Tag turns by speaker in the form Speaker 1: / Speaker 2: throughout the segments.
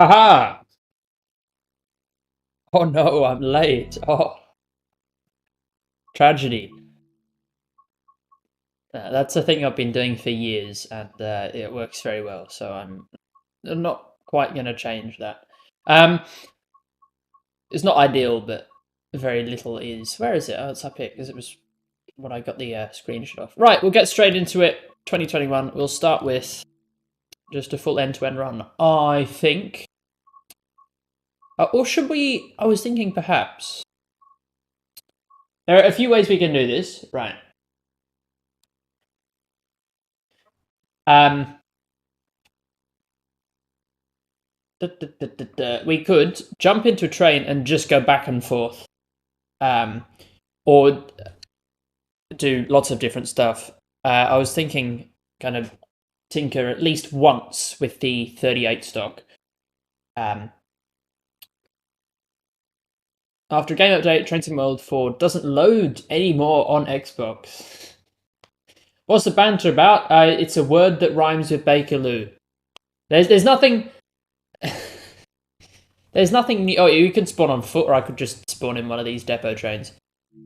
Speaker 1: Haha! Oh no, I'm late. Oh, tragedy. That's a thing I've been doing for years, and it works very well. So I'm not quite going to change that. Um, it's not ideal, but very little is. Where is it? Oh, it's up here because it was what I got the screenshot of. Right, we'll get straight into it. 2021. We'll start with just a full end-to-end run. I think, or should we? I was thinking perhaps there are a few ways we can do this. Right. Um, we could jump into a train and just go back and forth, or do lots of different stuff. I was thinking kind of tinker at least once with the 38 stock. After a game update, Train Sim World 4 doesn't load anymore on Xbox. What's the banter about? It's a word that rhymes with Bakerloo. There's nothing. There's nothing new. Oh, you can spawn on foot, or I could just spawn in one of these depot trains.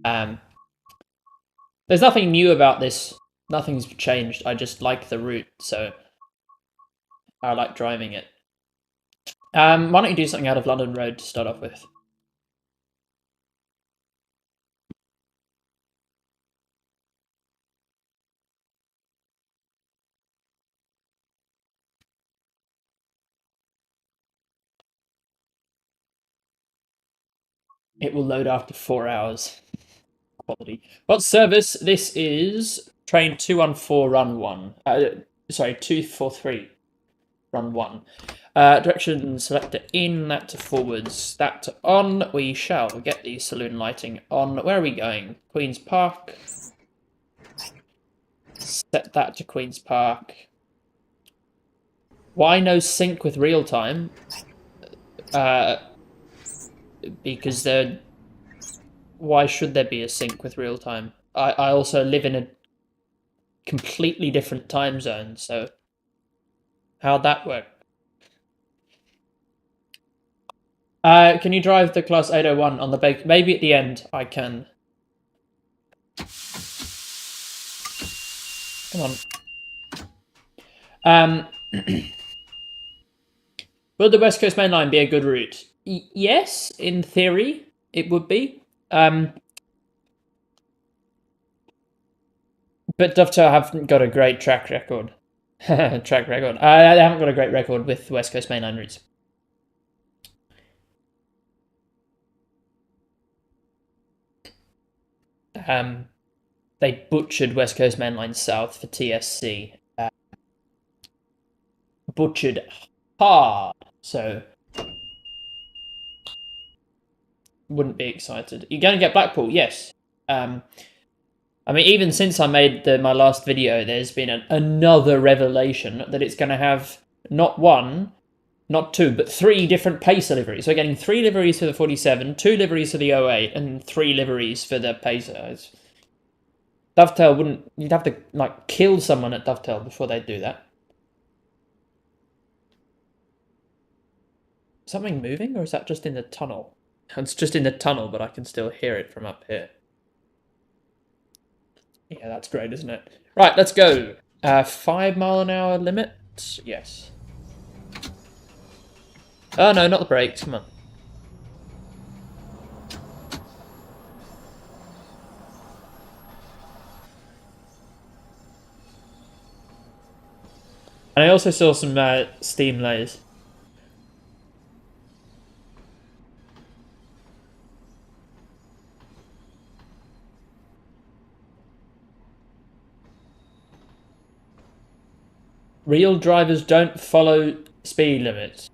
Speaker 1: There's nothing new about this. Nothing's changed. I just like the route, so I like driving it. Why don't you do something out of London Road to start off with? It will load after 4 hours. Quality. What service? This is train 214 run 1. Sorry, 243 run 1. Direction selector in, that to forwards, that to on. We shall get the saloon lighting on. Where are we going? Queen's Park. Set that to Queen's Park. Why no sync with real time? Because there. Why should there be a sync with real time? I also live in a completely different time zone, so how'd that work? Can you drive the class 801 on the bake? Maybe at the end I can. Come on. Would the West Coast Main Line be a good route? Yes, in theory, it would be. But Dovetail haven't got a great track record. Track record. They haven't got a great record with West Coast Main Line routes. They butchered West Coast Main Line South for TSC. Butchered hard. So wouldn't be excited. You're going to get Blackpool, yes. I mean, even since I made my last video, there's been another revelation that it's going to have not one, not two, but three different Pacer liveries. So we're getting 3 liveries for the 47, 2 liveries for the 08, and 3 liveries for the Pacer. Dovetail wouldn't... You'd have to, like, kill someone at Dovetail before they'd do that. Something moving, or is that just in the tunnel? It's just in the tunnel, but I can still hear it from up here. Yeah, that's great, isn't it? Right, let's go. 5 mile an hour limit? Yes. Oh, no, not the brakes. Come on. And I also saw some steam layers. Real drivers don't follow speed limits.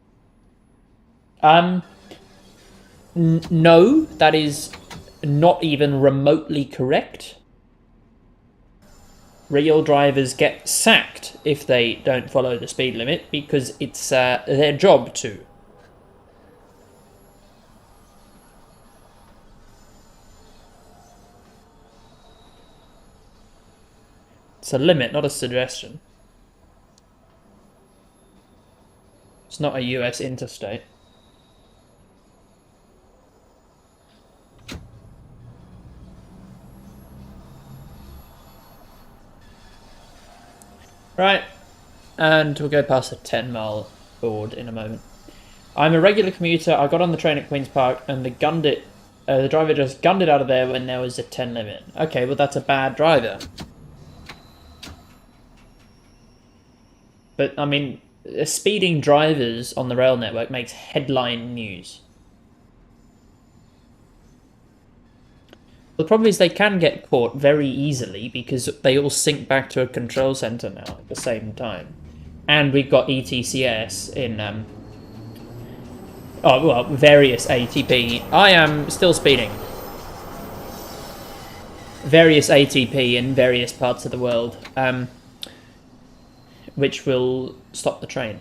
Speaker 1: No, that is not even remotely correct. Real drivers get sacked if they don't follow the speed limit because it's their job to. It's a limit, not a suggestion. It's not a US interstate. Right, and we'll go past the 10-mile board in a moment. I'm a regular commuter. I got on the train at Queen's Park, and the driver just gunned it out of there when there was a 10 limit. Okay, well that's a bad driver. But I mean, speeding drivers on the rail network makes headline news. The problem is they can get caught very easily because they all sync back to a control center now at the same time. And we've got ETCS in various ATP. I am still speeding. Various ATP in various parts of the world, which will stop the train.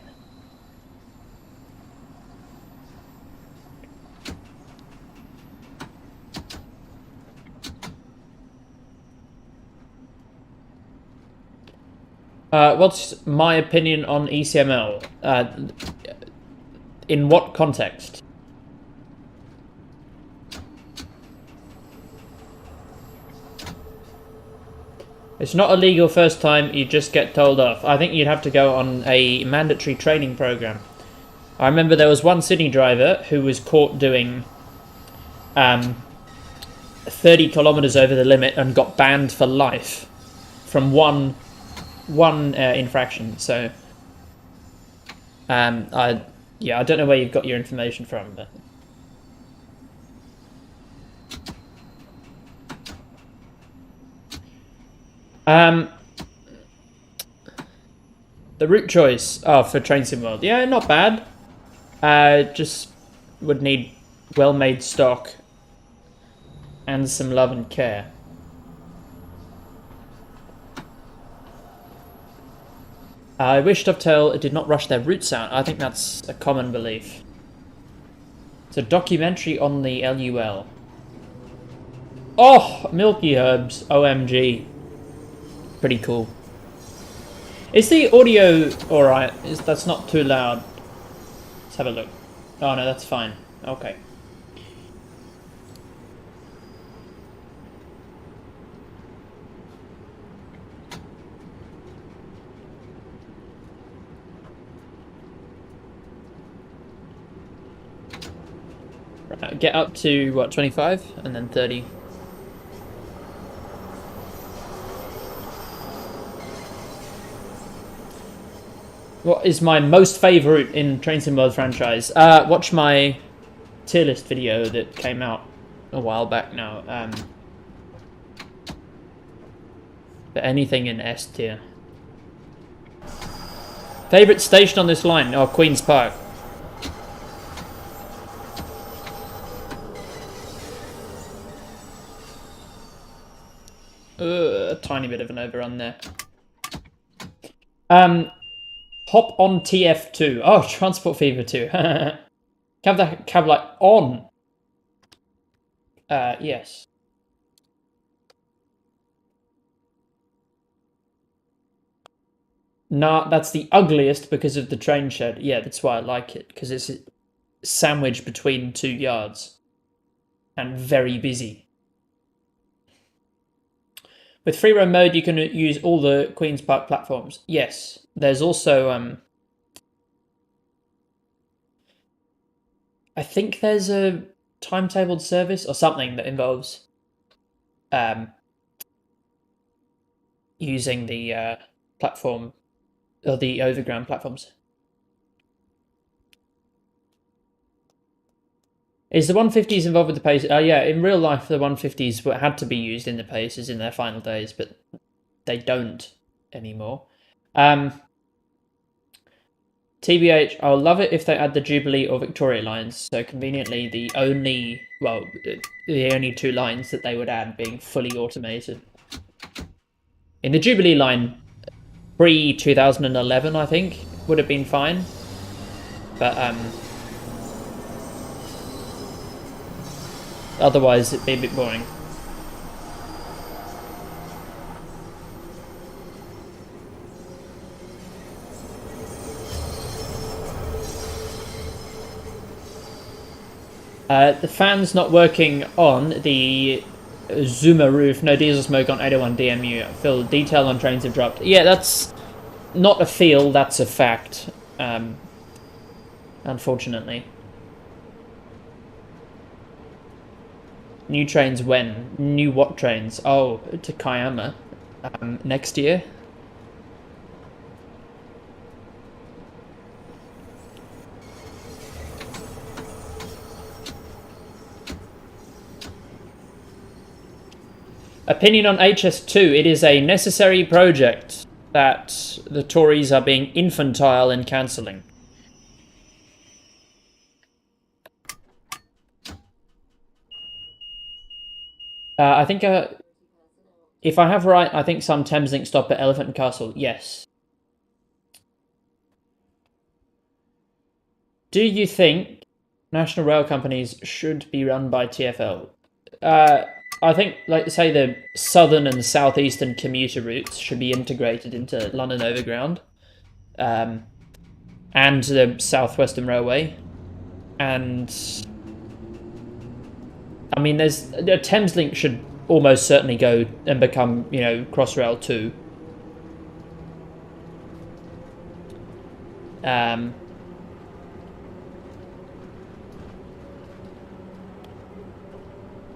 Speaker 1: What's my opinion on ECML? In what context? It's not illegal first time, you just get told off. I think you'd have to go on a mandatory training program. I remember there was one Sydney driver who was caught doing 30 kilometres over the limit and got banned for life from one infraction. So, I don't know where you've got your information from, but. The route choice for Train Sim World, yeah, not bad. Just would need well-made stock and some love and care. I wish Dovetail did not rush their routes out. I think that's a common belief. It's a documentary on the LUL. Oh, Milky Herbs, OMG. Pretty cool. Is the audio alright? That's not too loud? Let's have a look. Oh no, that's fine. Okay. Right, get up to, what, 25? And then 30. What is my most favourite in Train Sim World franchise? Watch my tier list video that came out a while back now. But anything in S tier. Favourite station on this line? Oh, Queen's Park. A tiny bit of an overrun there. Hop on TF2. Oh, Transport Fever 2. Have that cab light on. Yes. Nah, that's the ugliest because of the train shed. Yeah, that's why I like it, because it's sandwiched between 2 yards. And very busy. With free roam mode, you can use all the Queen's Park platforms. Yes. There's also, I think there's a timetabled service or something that involves using the platform or the overground platforms. Is the 150s involved with the pace? Yeah, in real life, the 150s had to be used in the paces in their final days, but they don't anymore. TBH, I'll love it if they add the Jubilee or Victoria lines. So conveniently, the only 2 lines that they would add being fully automated. In the Jubilee line, pre-2011, I think, would have been fine. But otherwise, it'd be a bit boring. The fan's not working on the Zuma roof. No diesel smoke on 801 DMU. Phil, detail on trains have dropped. Yeah, that's not a feel, that's a fact. Unfortunately. New trains when? New what trains? Oh, to Kayama. Next year. Opinion on HS2. It is a necessary project that the Tories are being infantile in cancelling. I think, if I have right, I think some Thameslink stop at Elephant and Castle. Yes. Do you think national rail companies should be run by TfL? I think, like, say, the southern and southeastern commuter routes should be integrated into London Overground, and the Southwestern Railway, and I mean, there's Thameslink should almost certainly go and become, Crossrail 2.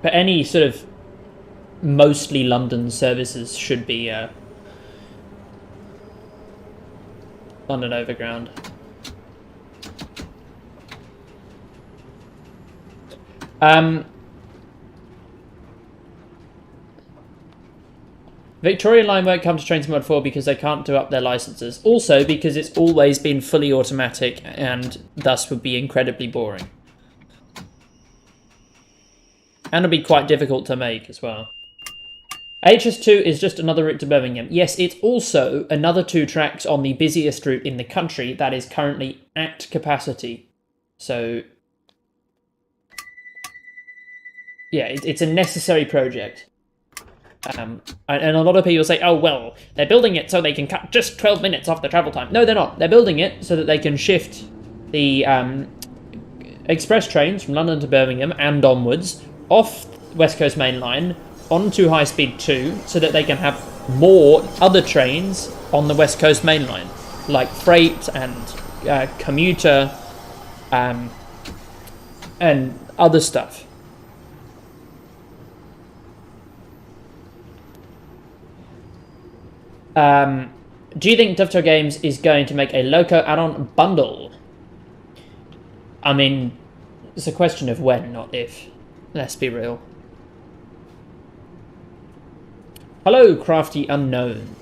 Speaker 1: But any sort of mostly London services should be London Overground. Victoria Line won't come to Trains Mod 4 because they can't do up their licenses. Also because it's always been fully automatic and thus would be incredibly boring. And it'll be quite difficult to make as well. HS2 is just another route to Birmingham. Yes, it's also another 2 tracks on the busiest route in the country that is currently at capacity. So, yeah, it's a necessary project. And a lot of people say, oh, well, they're building it so they can cut just 12 minutes off the travel time. No, they're not. They're building it so that they can shift the express trains from London to Birmingham and onwards off West Coast Main Line onto High Speed 2 so that they can have more other trains on the West Coast Main Line, like freight and commuter and other stuff. Do you think Dovetail Games is going to make a Loco add-on bundle? I mean, it's a question of when, not if. Let's be real. Hello, Crafty Unknown.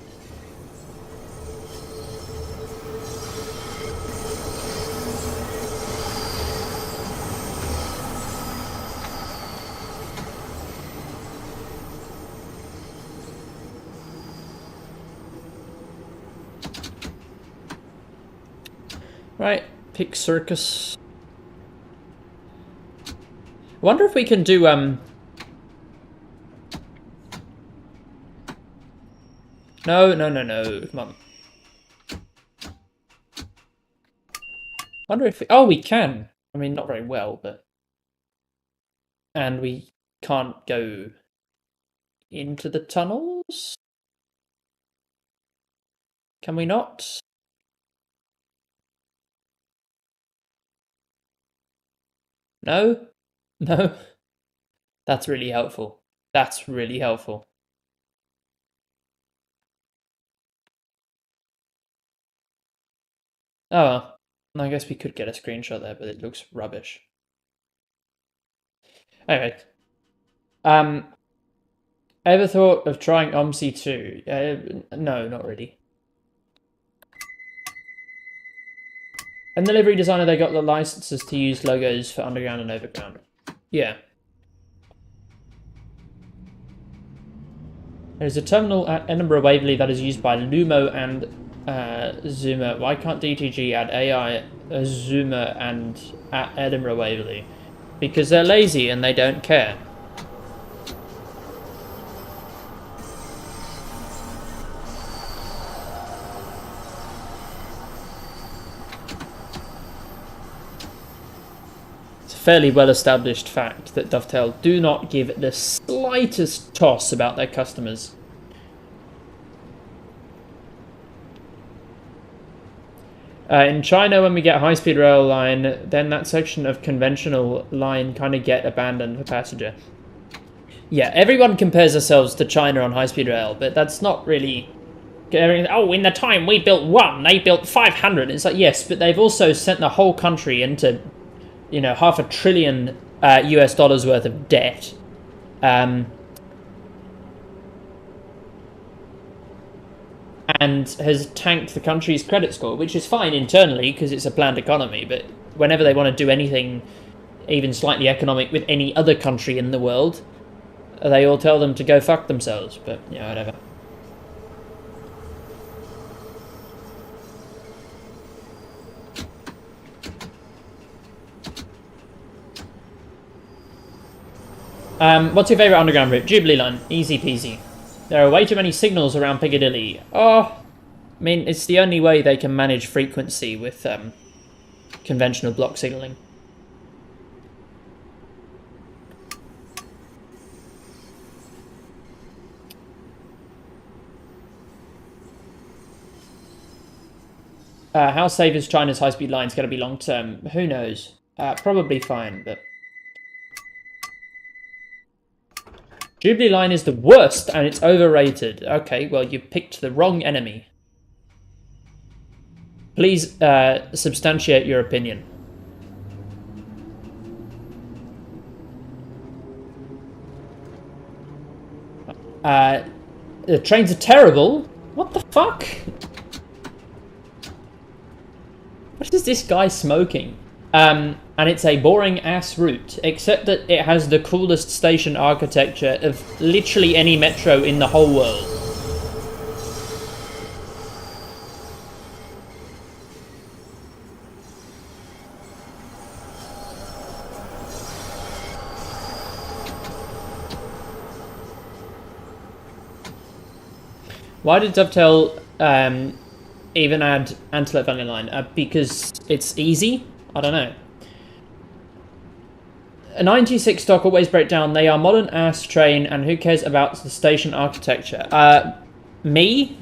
Speaker 1: Right, pick circus. I wonder if we can do No, come on. Wonder if we can. I mean, not very well, but and we can't go into the tunnels. Can we not? No? No? That's really helpful. That's really helpful. Oh well. I guess we could get a screenshot there, but it looks rubbish. Anyway. Ever thought of trying OMSI 2? No, not really. And the livery designer, they got the licenses to use logos for underground and overground. Yeah. There's a terminal at Edinburgh Waverley that is used by Lumo and Zuma. Why can't DTG add AI Zuma and at Edinburgh Waverley? Because they're lazy and they don't care. fairly well-established fact that Dovetail do not give the slightest toss about their customers. In China, when we get high-speed rail line, then that section of conventional line kind of get abandoned for passenger. Yeah, everyone compares themselves to China on high-speed rail, but that's not really... Oh, in the time we built one, they built 500. It's like, yes, but they've also sent the whole country into, you know, $500 billion US dollars worth of debt. And has tanked the country's credit score, which is fine internally because it's a planned economy, but whenever they want to do anything even slightly economic with any other country in the world, they all tell them to go fuck themselves, but, yeah, whatever. What's your favourite underground route? Jubilee Line. Easy peasy. There are way too many signals around Piccadilly. Oh, I mean, it's the only way they can manage frequency with conventional block signalling. How safe is China's high-speed lines going to be long-term? Who knows? Probably fine, but... Jubilee Line is the worst, and it's overrated. Okay, well, you picked the wrong enemy. Please substantiate your opinion. The trains are terrible? What the fuck? What is this guy smoking? And it's a boring ass route, except that it has the coolest station architecture of literally any metro in the whole world. Why did Dovetail even add Antelope Valley Line? Because it's easy? I don't know. A 96 stock always break down. They are modern ass train, and who cares about the station architecture? Me?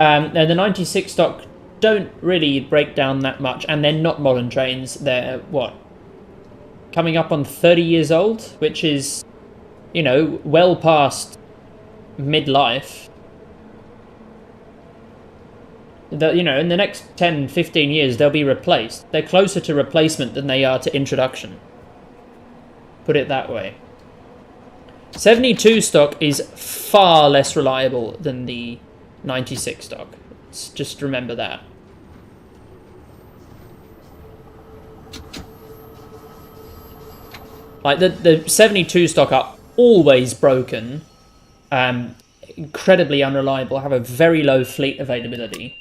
Speaker 1: And the 96 stock don't really break down that much, and they're not modern trains. They're, what? Coming up on 30 years old, which is, you know, well past midlife. That, you know, in the next 10, 15 years, they'll be replaced. They're closer to replacement than they are to introduction. Put it that way. 72 stock is far less reliable than the 96 stock. Just remember that. Like, the 72 stock are always broken, incredibly unreliable, have a very low fleet availability.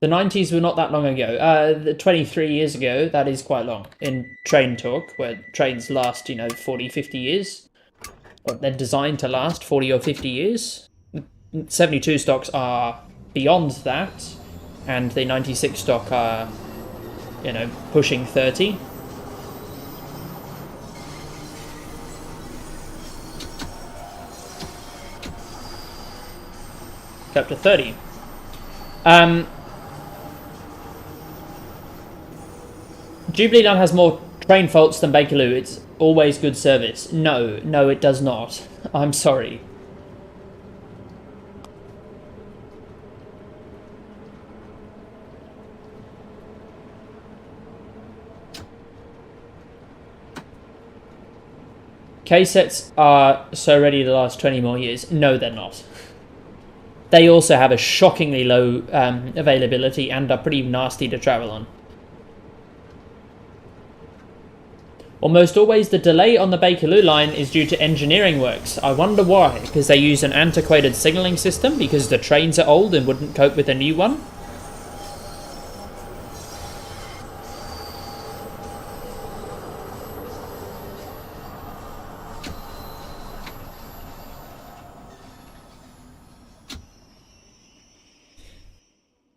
Speaker 1: The 90s were not that long ago. 23 years ago, that is quite long in train talk, where trains last, you know, 40, 50 years. Or they're designed to last 40 or 50 years. 72 stocks are beyond that, and the 96 stock are, you know, pushing 30. Up to 30. Jubilee Line has more train faults than Bakerloo. It's always good service. No, it does not. I'm sorry. K-sets are so ready to last 20 more years. No, they're not. They also have a shockingly low availability and are pretty nasty to travel on. Almost always the delay on the Bakerloo line is due to engineering works. I wonder why. Because they use an antiquated signalling system? Because the trains are old and wouldn't cope with a new one?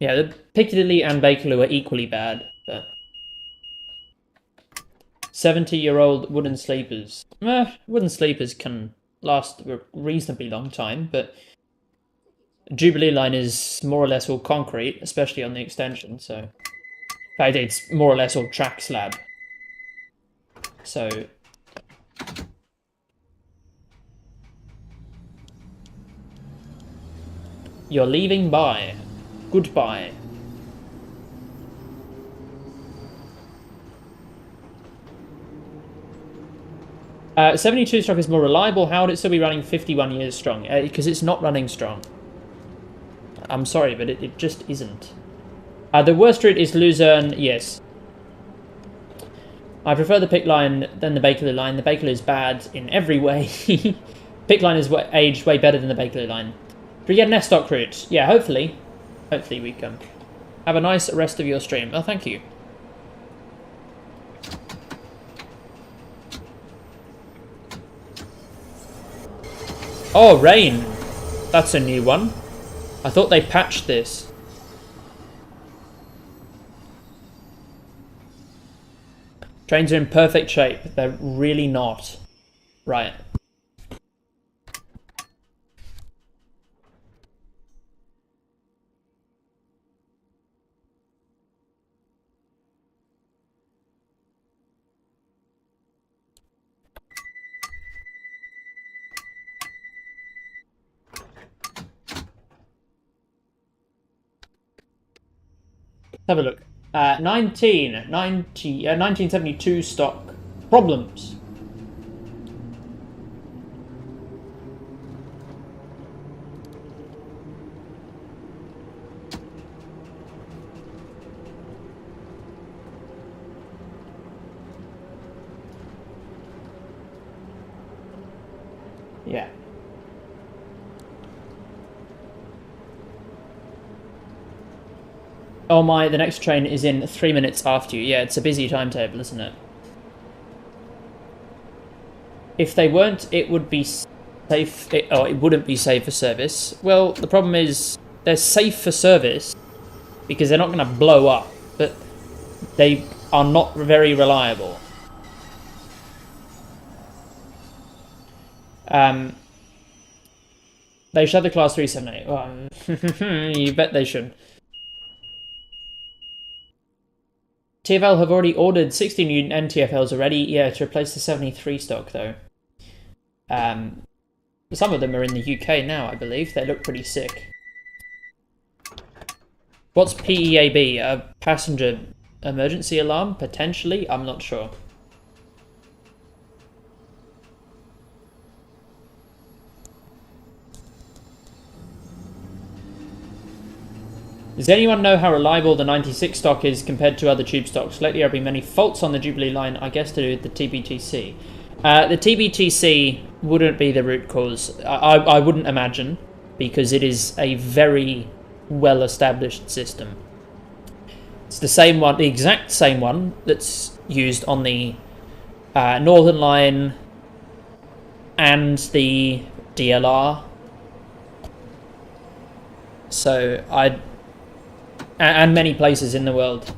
Speaker 1: Yeah, the Piccadilly and Bakerloo are equally bad, but 70-year-old wooden sleepers. Wooden sleepers can last a reasonably long time, but Jubilee line is more or less all concrete, especially on the extension, so... In fact, it's more or less all track slab. So... You're leaving by. Goodbye. Uh, 72 stock is more reliable. How would it still be running 51 years strong? Because it's not running strong. I'm sorry, but it just isn't. The worst route is Luzerne, yes. I prefer the Pick line than the Bakerloo line. The Bakerloo is bad in every way. Pick line is aged way better than the Bakerloo line. Do we get an S-stock route? Yeah, hopefully. Hopefully we can. Have a nice rest of your stream. Oh, thank you. Oh, rain. That's a new one. I thought they patched this. Trains are in perfect shape. They're really not. Right. Have a look. 1972 stock problems. Yeah. Oh my, the next train is in 3 minutes after you. Yeah, it's a busy timetable, isn't it? If they weren't, it would be safe. It wouldn't be safe for service. Well, the problem is they're safe for service because they're not going to blow up, but they are not very reliable. They should have the class 378. Well, you bet they should. TFL have already ordered 60 new NTFLs already. Yeah, to replace the 73 stock though. Some of them are in the UK now, I believe. They look pretty sick. What's PEAB? A passenger emergency alarm? Potentially? I'm not sure. Does anyone know how reliable the 96 stock is compared to other tube stocks? Lately there have been many faults on the Jubilee line, I guess to do with the TBTC. The TBTC wouldn't be the root cause. I wouldn't imagine, because it is a very well-established system. It's the same one, the exact same one that's used on the Northern Line and the DLR. So and many places in the world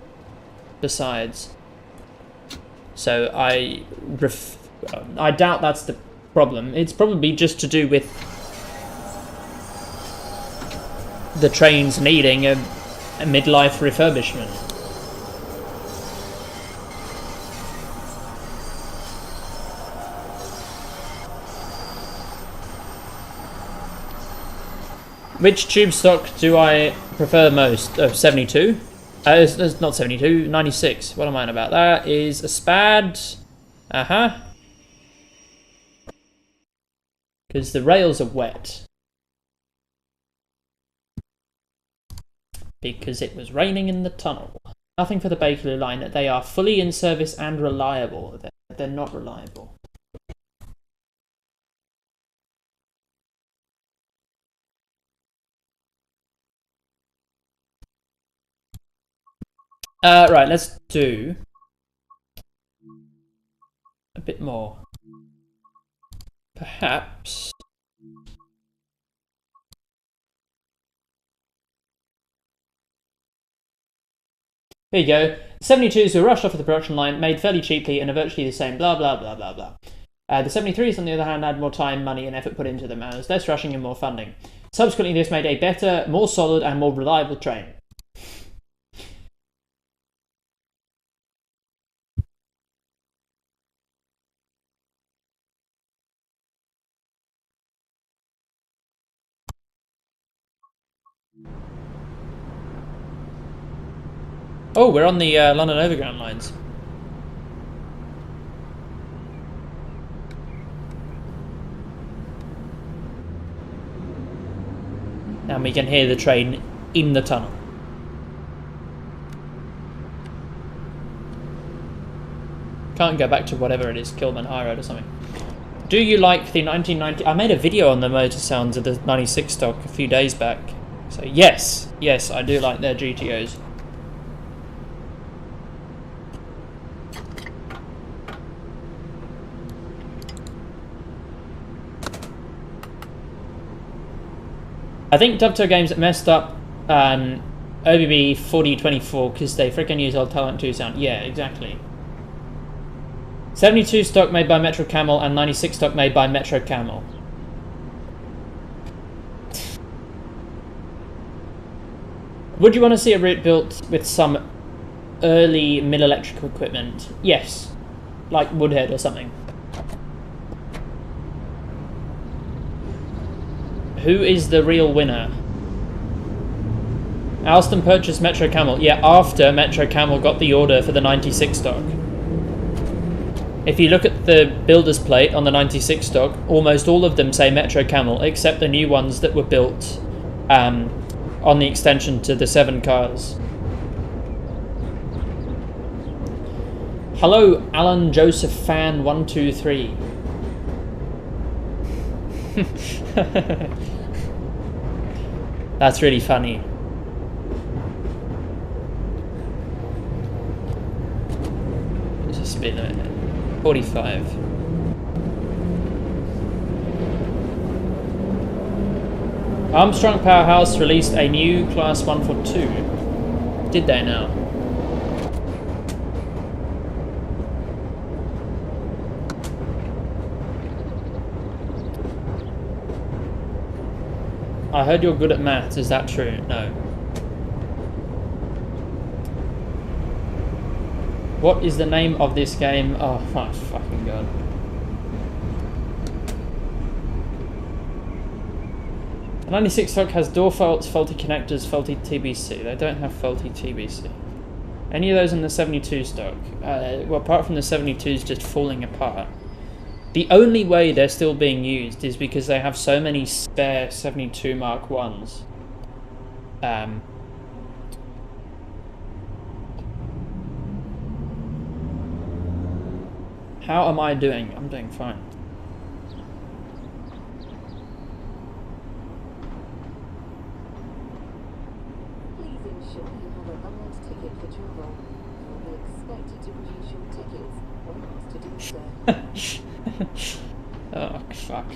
Speaker 1: besides. So I doubt that's the problem. It's probably just to do with the trains needing a midlife refurbishment. Which tube stock do I prefer most? 72? It's not 72, 96. What am I on about? That is a s-bahn. Because the rails are wet. Because it was raining in the tunnel. Nothing for the Bakerloo line. They are fully in service and reliable. They're not reliable. Right, let's do a bit more. Perhaps Here you go. 72s were rushed off of the production line, made fairly cheaply, and are virtually the same. Blah blah blah blah blah. The 73s, on the other hand, had more time, money, and effort put into them, and was less rushing and more funding. Subsequently, this made a better, more solid, and more reliable train. Oh, we're on the London Overground lines. And we can hear the train in the tunnel. Can't go back to whatever it is, Kilburn High Road or something. Do you like the 1990... I made a video on the motor sounds of the 96 stock a few days back. So yes, I do like their GTOs. I think Dovetail Games messed up OBB 4024 because they freaking use old Talent 2 sound. Yeah, exactly. 72 stock made by Metro Camel and 96 stock made by Metro Camel. Would you want to see a route built with some early mid-electrical equipment? Yes. Like Woodhead or something. Who is the real winner? Alston purchased Metro Camel. Yeah, after Metro Camel got the order for the 96 stock. If you look at the builder's plate on the 96 stock, almost all of them say Metro Camel, except the new ones that were built on the extension to the 7 cars. Hello, Alan Joseph Fan 123. That's really funny. Just speed limit 45. Armstrong Powerhouse released a new Class 142. Did they now? I heard you're good at maths, is that true? No. What is the name of this game? Oh my fucking god. The 96 stock has door faults, faulty connectors, faulty TBC. They don't have faulty TBC. Any of those in the 72 stock? Well, apart from the 72s just falling apart. The only way they're still being used is because they have so many spare 72 Mark 1s. How am I doing? I'm doing fine.
Speaker 2: Please ensure you have a valid ticket for travel. You will be expected to produce your tickets when asked to do so.
Speaker 1: Oh, fuck.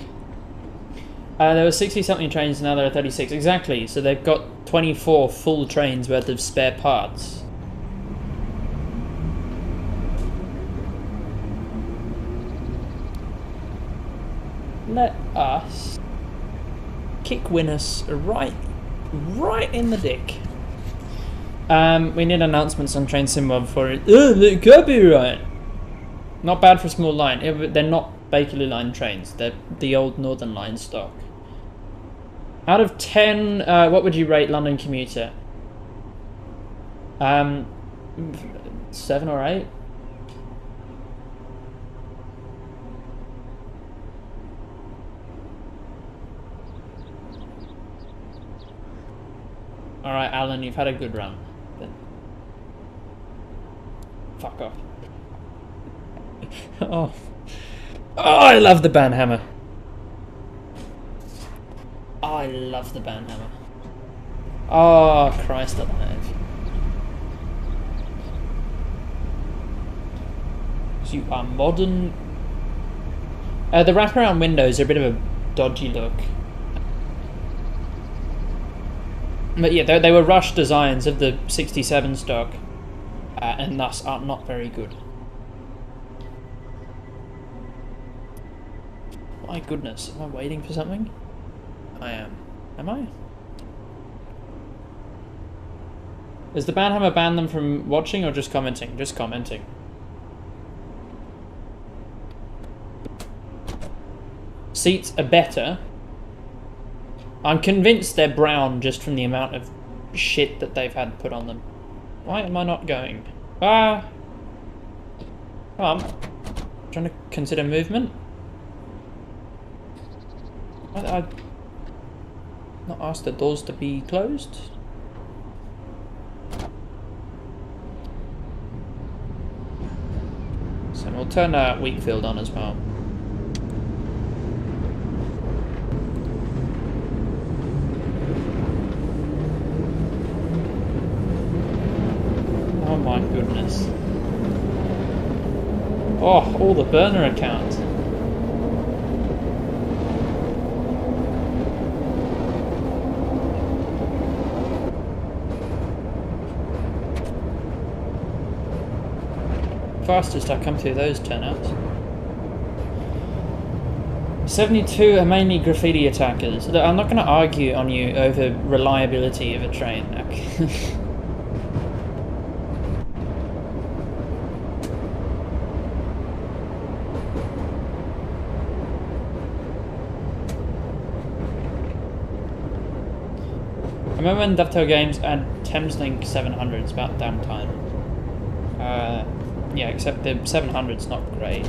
Speaker 1: There were 60-something trains, now there are 36. Exactly, so they've got 24 full trains worth of spare parts. Let us kick Winus right in the dick. We need announcements on Train Sim Mod for it. The copyright! Not bad for a small line. They're not Bakerloo line trains. They're the old Northern Line stock. Out of 10, what would you rate London Commuter? 7 or 8? Alright, Alan, you've had a good run. Then fuck off. Oh, I love the banhammer. I love the banhammer. Oh, Christ alive. You are modern. The wraparound windows are a bit of a dodgy look. But yeah, they were rushed designs of the 67 stock. and thus are not very good. My goodness, am I waiting for something? I am. Am I? Is the Banhammer ban them from watching or just commenting? Just commenting. Seats are better. I'm convinced they're brown just from the amount of shit that they've had put on them. Why am I not going? Ah! Come on. Trying to consider movement? I not asked the doors to be closed? So we'll turn Wakefield on as well. Oh my goodness. Oh, all the burner accounts. Fastest I come through those turnouts. 72 are mainly graffiti attackers. I'm not going to argue on you over reliability of a train. I remember when Dovetail Games had Thameslink 700s about damn time. Yeah, except the 700's not great.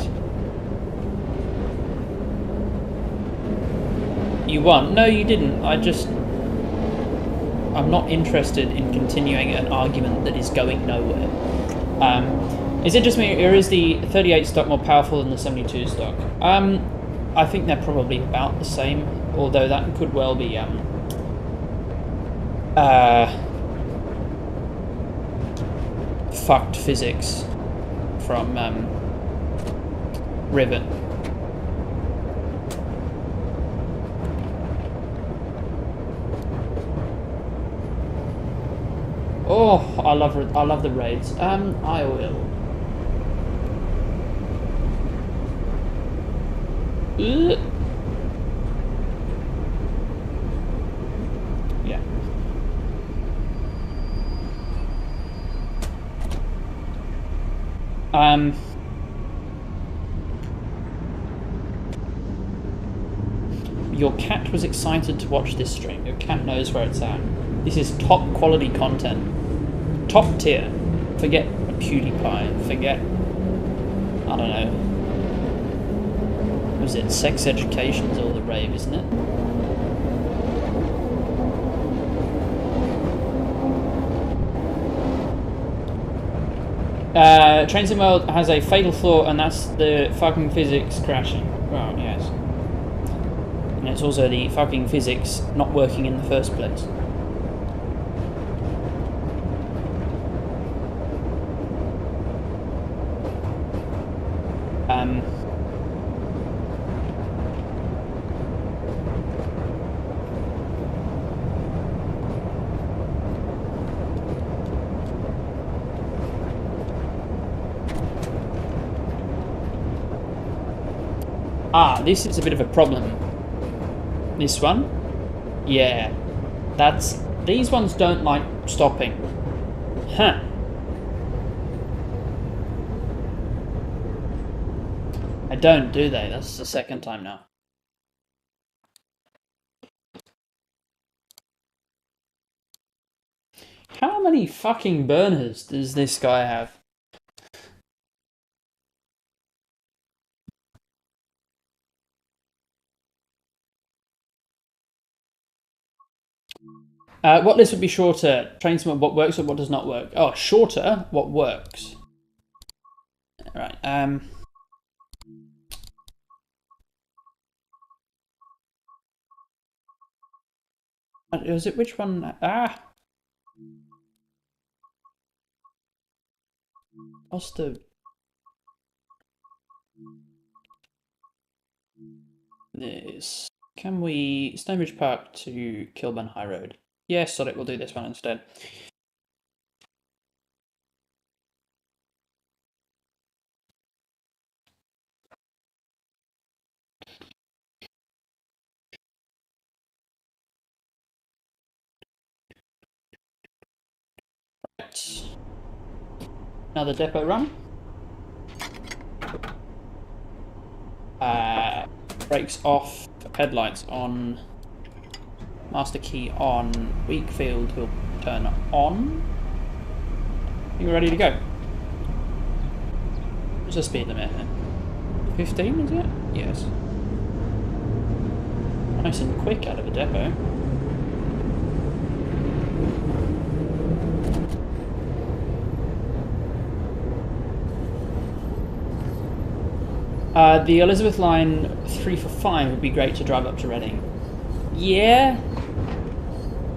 Speaker 1: You won? No, you didn't. I'm not interested in continuing an argument that is going nowhere. Is it just me, or is the 38 stock more powerful than the 72 stock? I think they're probably about the same, although that could well be fucked physics from Rivet. Oh, I love the raids. I will. Yeah. Your cat was excited to watch this stream. Your cat knows where it's at. This is top quality content. Top tier. Forget a PewDiePie. Forget, I don't know. Was it sex education's all the rave, isn't it? Train Sim World has a fatal flaw, and that's the fucking physics crashing. Well, yes. And it's also the fucking physics not working in the first place. This is a bit of a problem. This one? Yeah. These ones don't like stopping. Huh. I don't, do they? That's the second time now. How many fucking burners does this guy have? What list would be shorter? Train some what works or what does not work? Oh, shorter, what works. Right, was it which one? What's the... This. Can we... Stonebridge Park to Kilburn High Road. Yes, sod it, we'll do this one instead. Right. Another depot run. Brakes off, headlights on, master key on, weak field will turn on. You're ready to go. What's the speed limit? 15, is it? Yes. Nice and quick out of a depot. The Elizabeth line 3 for 5 would be great to drive up to Reading. Yeah.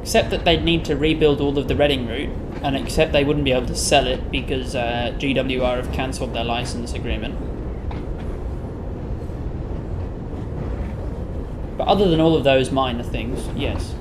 Speaker 1: Except that they'd need to rebuild all of the Reading route, and except they wouldn't be able to sell it because GWR have cancelled their license agreement. But other than all of those minor things, yes.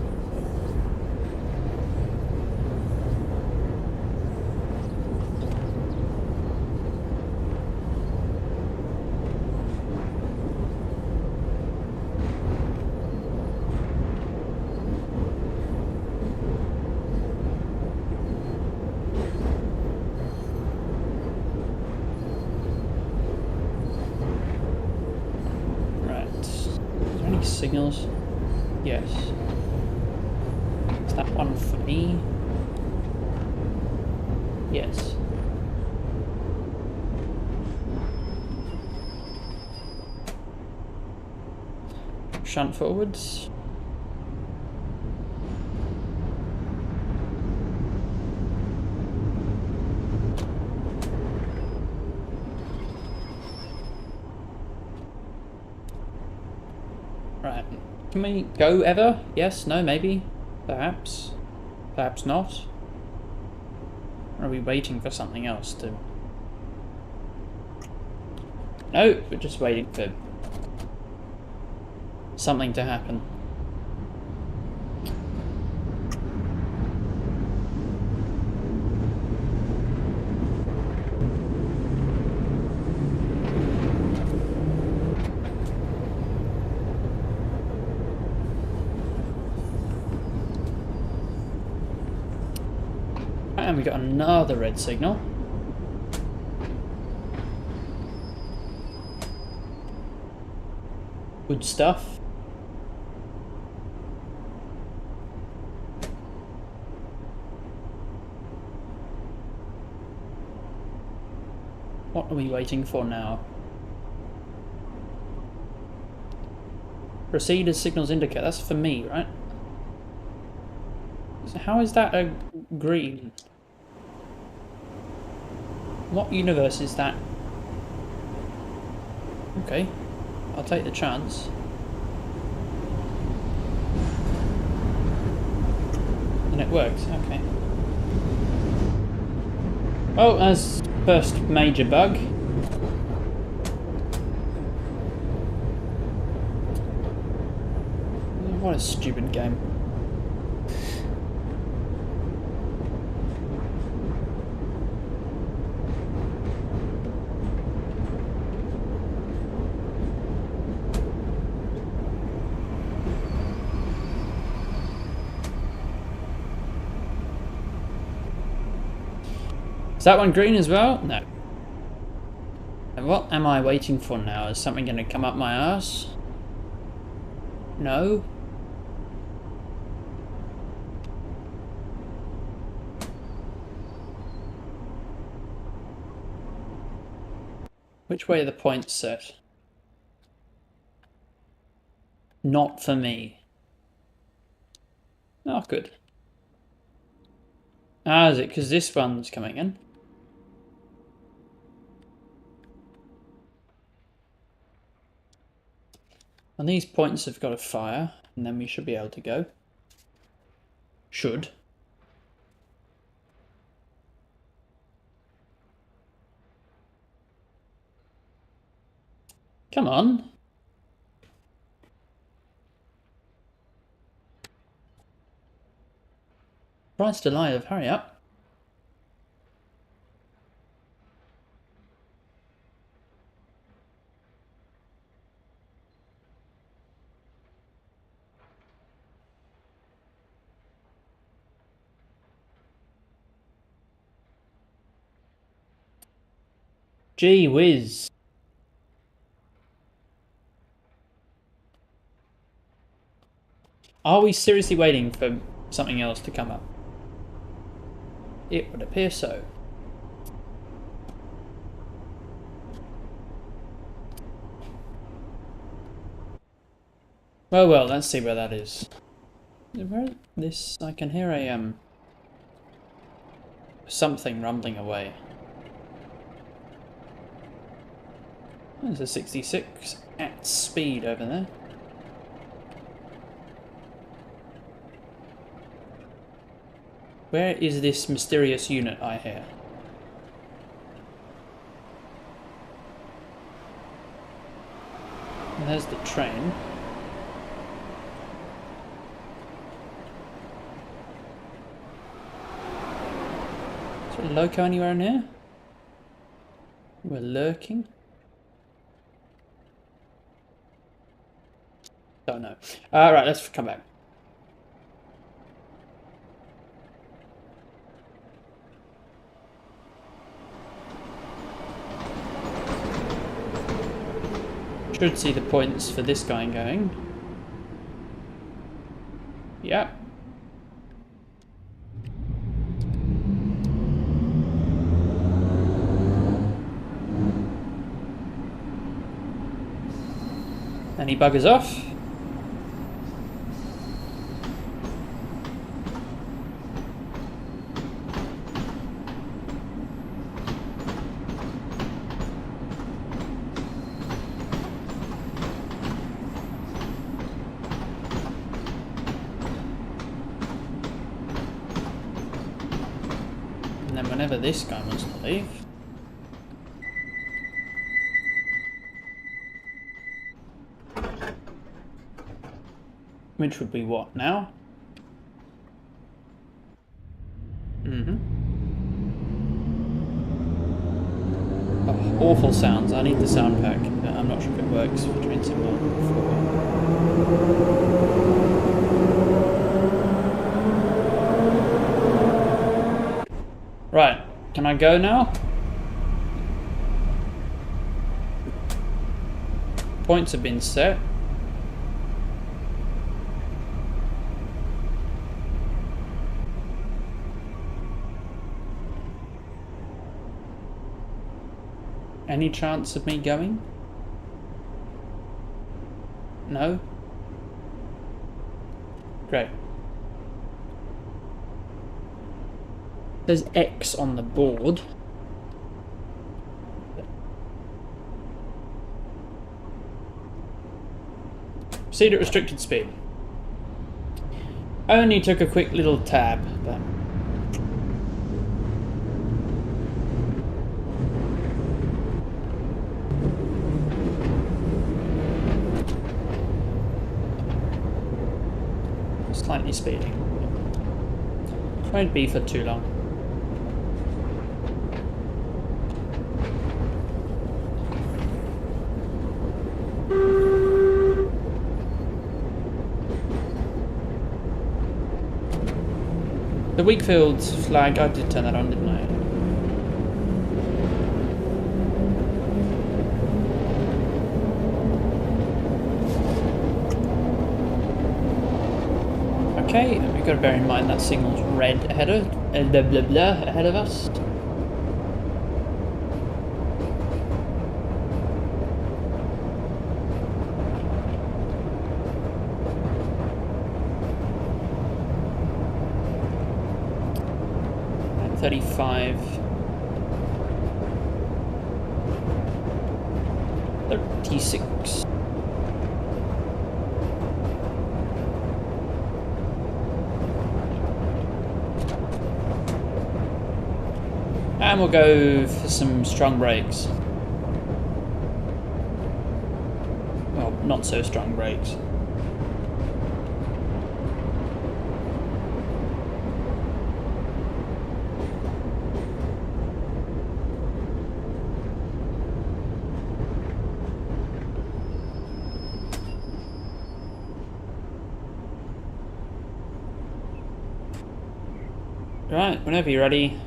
Speaker 1: Signals? Yes. Is that one for me? Yes. Shunt forwards. Right. Can we go ever? Yes, no, maybe? Perhaps. Perhaps not. Or are we waiting for something else to... No, we're just waiting for something to happen. And we got another red signal. Good stuff. What are we waiting for now? Proceed as signals indicate. That's for me, right? So how is that a green? What universe is that? Okay, I'll take the chance. And it works, okay. Well, as first major bug. What a stupid game. Is that one green as well? No. And what am I waiting for now? Is something going to come up my ass? No. Which way are the points set? Not for me. Oh, good. Ah, is it because this one's coming in? And these points have got a fire, and then we should be able to go. Should. Come on. Christ alive, hurry up. Gee whiz. Are we seriously waiting for something else to come up? It would appear so. Well, let's see where that is. Where this? I can hear a something rumbling away. There's a 66 at speed over there. Where is this mysterious unit I hear? And there's the train. Is there a loco anywhere in here? We're lurking. Don't know. Right, let's come back. Should see the points for this guy going. Yep. And he buggers off. And then whenever this guy wants to leave. Which would be what now? Oh, awful sounds. I need the sound pack. I'm not sure if it works for Train Sim 4. Right, can I go now? Points have been set. Any chance of me going? No? Great. There's X on the board. Proceed at restricted speed. Only took a quick little tab, but... slightly speeding. Won't be for too long. The Wakefield flag, I did turn that on, didn't I? Okay, we've got to bear in mind that signal's red ahead of blah blah blah ahead of us. At 35. 36. And we'll go for some strong brakes. Well, not so strong brakes. Right, whenever you're ready.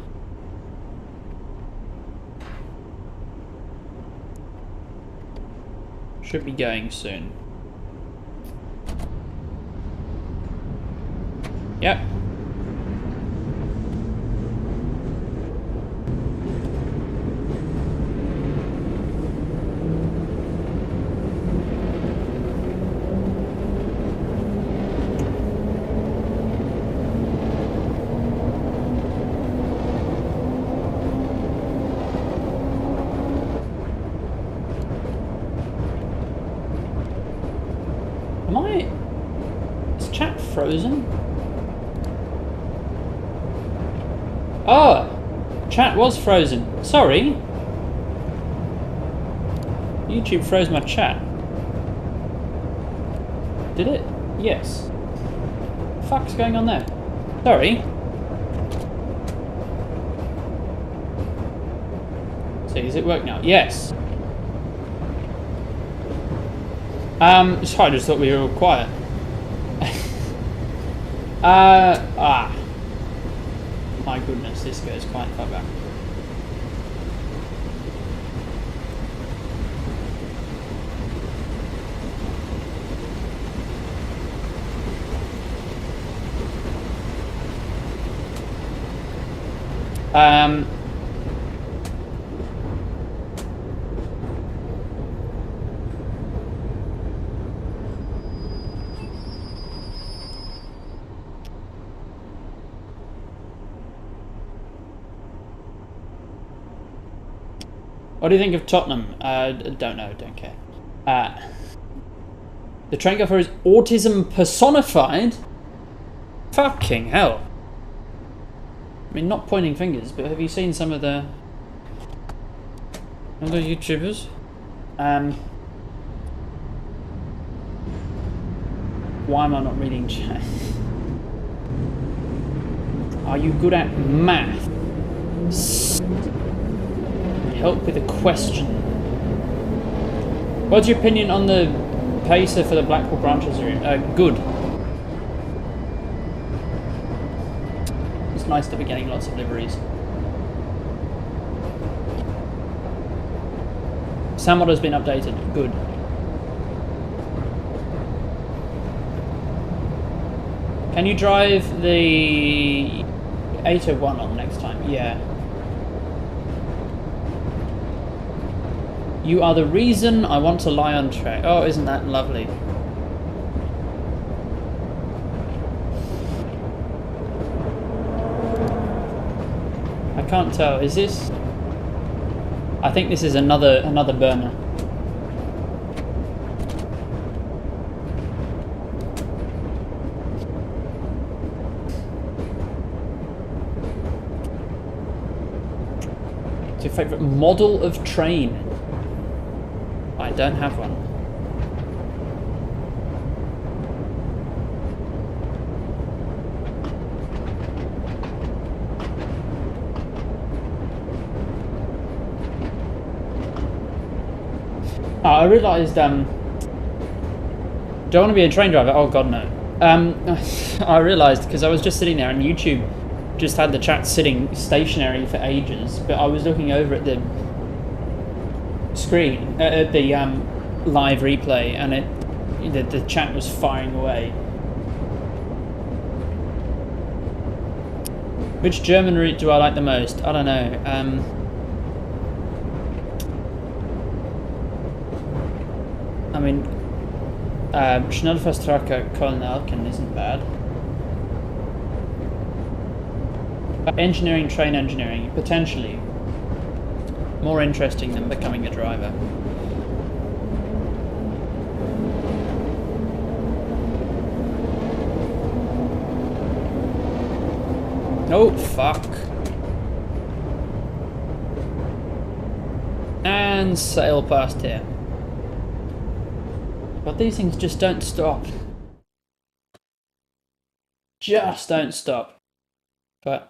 Speaker 1: Should be going soon. Yep. Is chat frozen? Oh! Chat was frozen. Sorry. YouTube froze my chat. Did it? Yes. What the fuck's going on there? Sorry. See, does it work now? Yes. Sorry, I just thought we were all quiet. My goodness, this goes quite far back. What do you think of Tottenham? Don't know, don't care. The train gopher is autism personified? Fucking hell. I mean, not pointing fingers, but have you seen some of the other YouTubers? Why am I not reading chat? Are you good at math? Help with a question. What's your opinion on the pacer for the Blackpool branches route? Good. It's nice to be getting lots of liveries. Sam has been updated. Good. Can you drive the 801 on next time? Yeah. You are the reason I want to lie on track. Oh, isn't that lovely? I can't tell. Is this? I think this is another burner. What's your favourite model of train? I don't have one. Oh, I realised, do I want to be a train driver? Oh god, no. I realised, because I was just sitting there and YouTube just had the chat sitting stationary for ages, but I was looking over at the screen, at the live replay, and the chat was firing away. Which German route do I like the most? I don't know. I mean, Schnellverstrecke Köln-Alken isn't bad. Engineering, train engineering, potentially. More interesting than becoming a driver. Oh, fuck. And sail past here. But these things just don't stop. Just don't stop. But,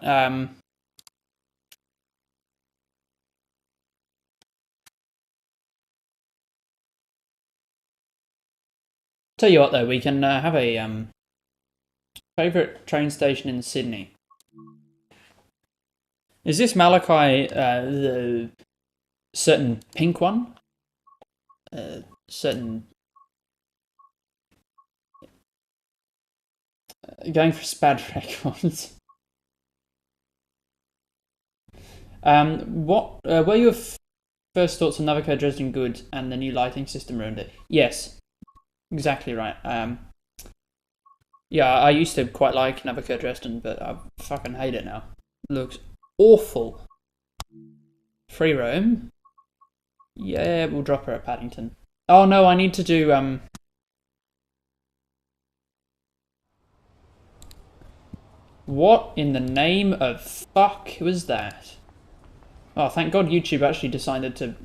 Speaker 1: tell you what though, we can have a favourite train station in Sydney. Is this Malachi the certain pink one? certain going for SPAD records. What were your first thoughts on Navico Dresden good and the new lighting system ruined it? Yes, exactly right. Yeah, I used to quite like Navico Dresden, but I fucking hate it now. It looks awful. Free roam. Yeah, we'll drop her at Paddington. Oh no, I need to do What in the name of fuck was that? Oh, thank God YouTube actually decided to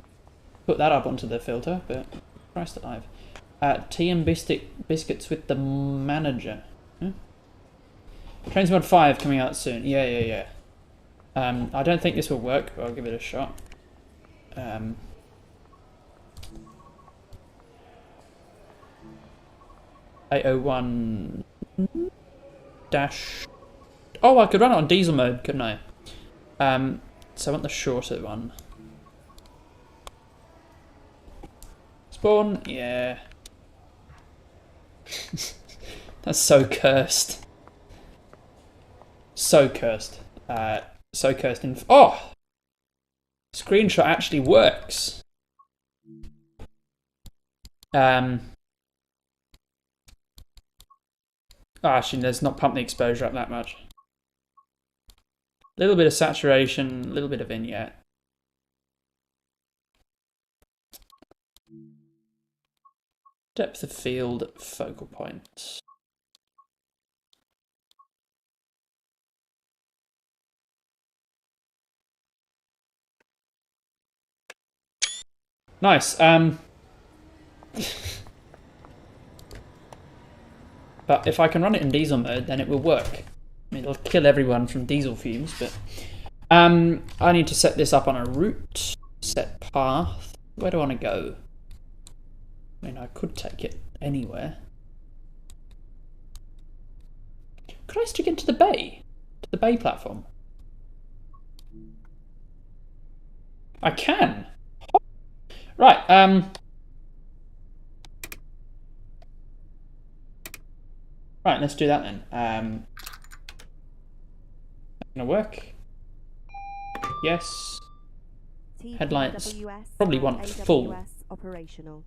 Speaker 1: put that up onto the filter, but Christ alive. Tea and biscuits with the manager. Huh? Trains Mod 5 coming out soon. Yeah. I don't think this will work, but I'll give it a shot. 801 dash. Oh, I could run it on diesel mode, couldn't I? So I want the shorter one. Spawn, yeah. That's so cursed. So cursed. So cursed in. Oh! Screenshot actually works. Actually, let's not pump the exposure up that much. A little bit of saturation, a little bit of vignette. Depth of field, focal point. Nice. But if I can run it in diesel mode, then it will work. I mean, it'll kill everyone from diesel fumes, but I need to set this up on a route. Set path. Where do I want to go? I mean, I could take it anywhere. Could I stick it to the bay? To the bay platform? I can. Right. Right. Let's do that then. Gonna work. Yes. Headlights. Probably want full.
Speaker 2: Operational.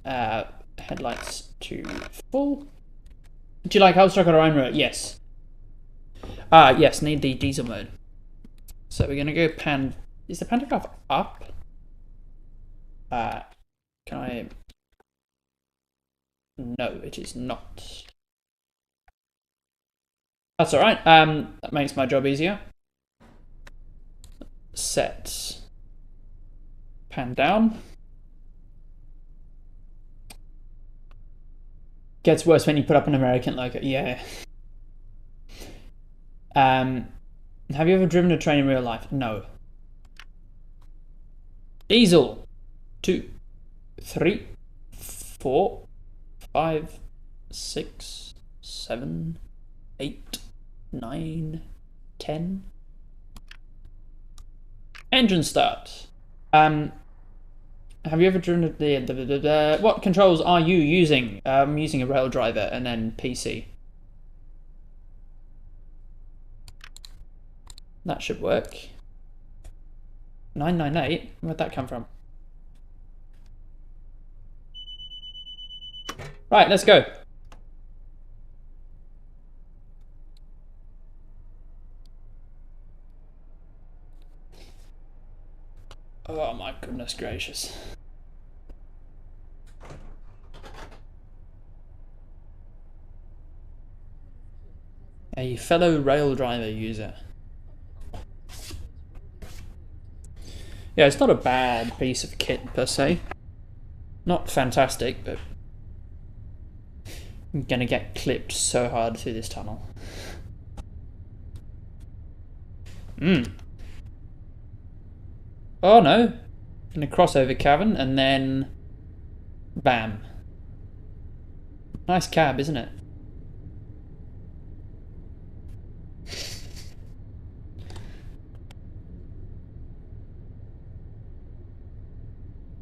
Speaker 1: Headlights to full. Do you like Hellstruck or Iron? Yes. Yes, need the diesel mode. So we're gonna go pan. Is the pantograph up? Can I? No, it is not. That's all right. That makes my job easier. Set. Pan down. Gets worse when you put up an American logo. Yeah. Have you ever driven a train in real life? No. Diesel. 2, 3, 4, 5, 6, 7, 8, 9, 10. Engine start. Have you ever driven the what controls are you using? I'm using a rail driver and then PC. That should work. 998? Where'd that come from? Right, let's go. Oh my goodness gracious. A fellow rail driver user. Yeah, it's not a bad piece of kit per se. Not fantastic, but I'm gonna get clipped so hard through this tunnel. Oh no. In a crossover cavern and then bam. Nice cab, isn't it?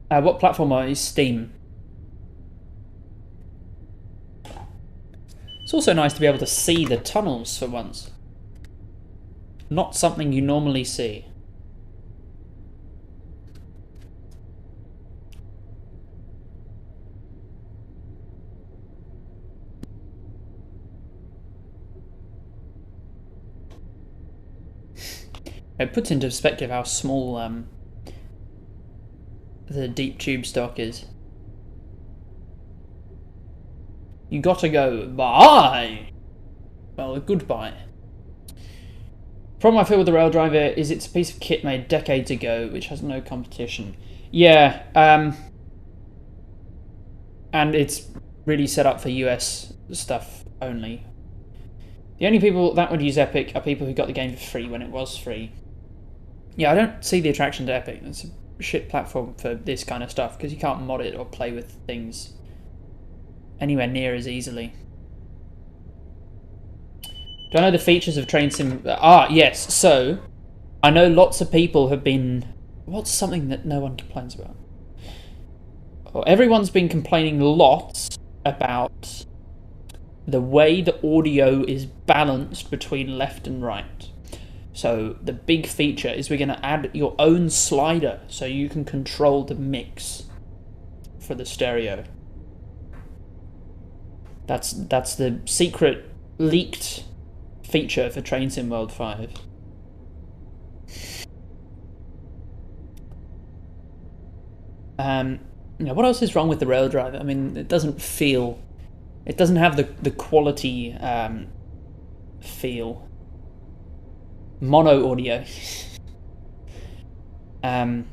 Speaker 1: What platform are you? Steam. It's also nice to be able to see the tunnels for once. Not something you normally see. It puts into perspective how small the deep tube stock is. You gotta go, bye! Well, goodbye. Problem I feel with the rail driver is it's a piece of kit made decades ago, which has no competition. Yeah, and it's really set up for US stuff only. The only people that would use Epic are people who got the game for free when it was free. Yeah, I don't see the attraction to Epic. It's a shit platform for this kind of stuff because you can't mod it or play with things anywhere near as easily. Do I know the features of Train Sim? Yes. So, I know lots of people have been... What's something that no one complains about? Well, everyone's been complaining lots about the way the audio is balanced between left and right. So the big feature is we're going to add your own slider so you can control the mix for the stereo. That's the secret leaked feature for Train Sim World 5. What else is wrong with the rail driver? I mean, it doesn't feel... It doesn't have the quality feel. Mono audio. I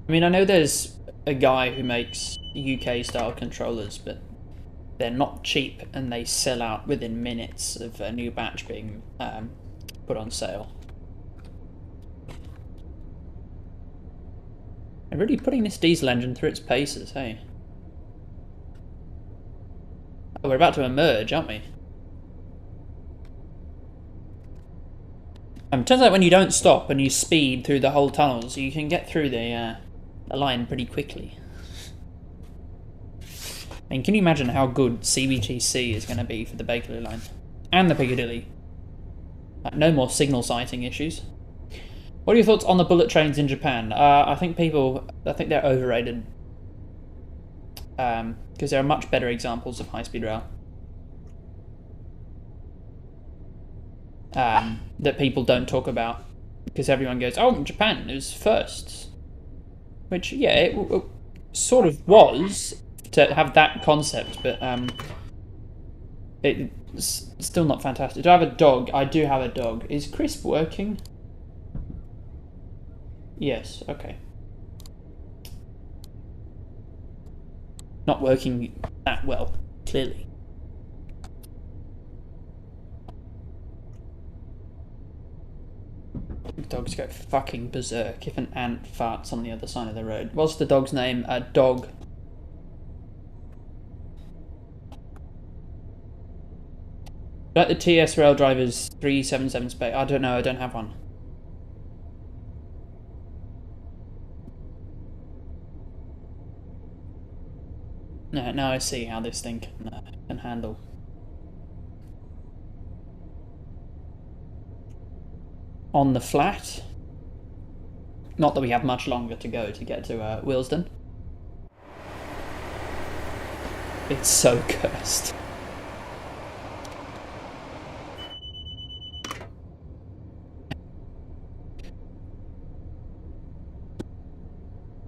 Speaker 1: mean, I know there's a guy who makes UK style controllers, but they're not cheap and they sell out within minutes of a new batch being put on sale. They're really putting this diesel engine through its paces, hey? Oh, we're about to emerge, aren't we? Turns out when you don't stop and you speed through the whole tunnels, you can get through the line pretty quickly. I mean, can you imagine how good CBTC is going to be for the Bakerloo line? And the Piccadilly. Like, no more signal sighting issues. What are your thoughts on the bullet trains in Japan? I think they're overrated. Because there are much better examples of high-speed rail. That people don't talk about. Because everyone goes, oh, Japan is first. Which, yeah, it sort of was to have that concept, but it's still not fantastic. Do I have a dog? I do have a dog. Is Crisp working? Yes, okay. Not working that well, clearly. Dogs go fucking berserk if an ant farts on the other side of the road. What's the dog's name? A dog. Like the TS rail drivers 377 space. I don't know, I don't have one. No, now I see how this thing can handle. On the flat. Not that we have much longer to go to get to Willesden. It's so cursed.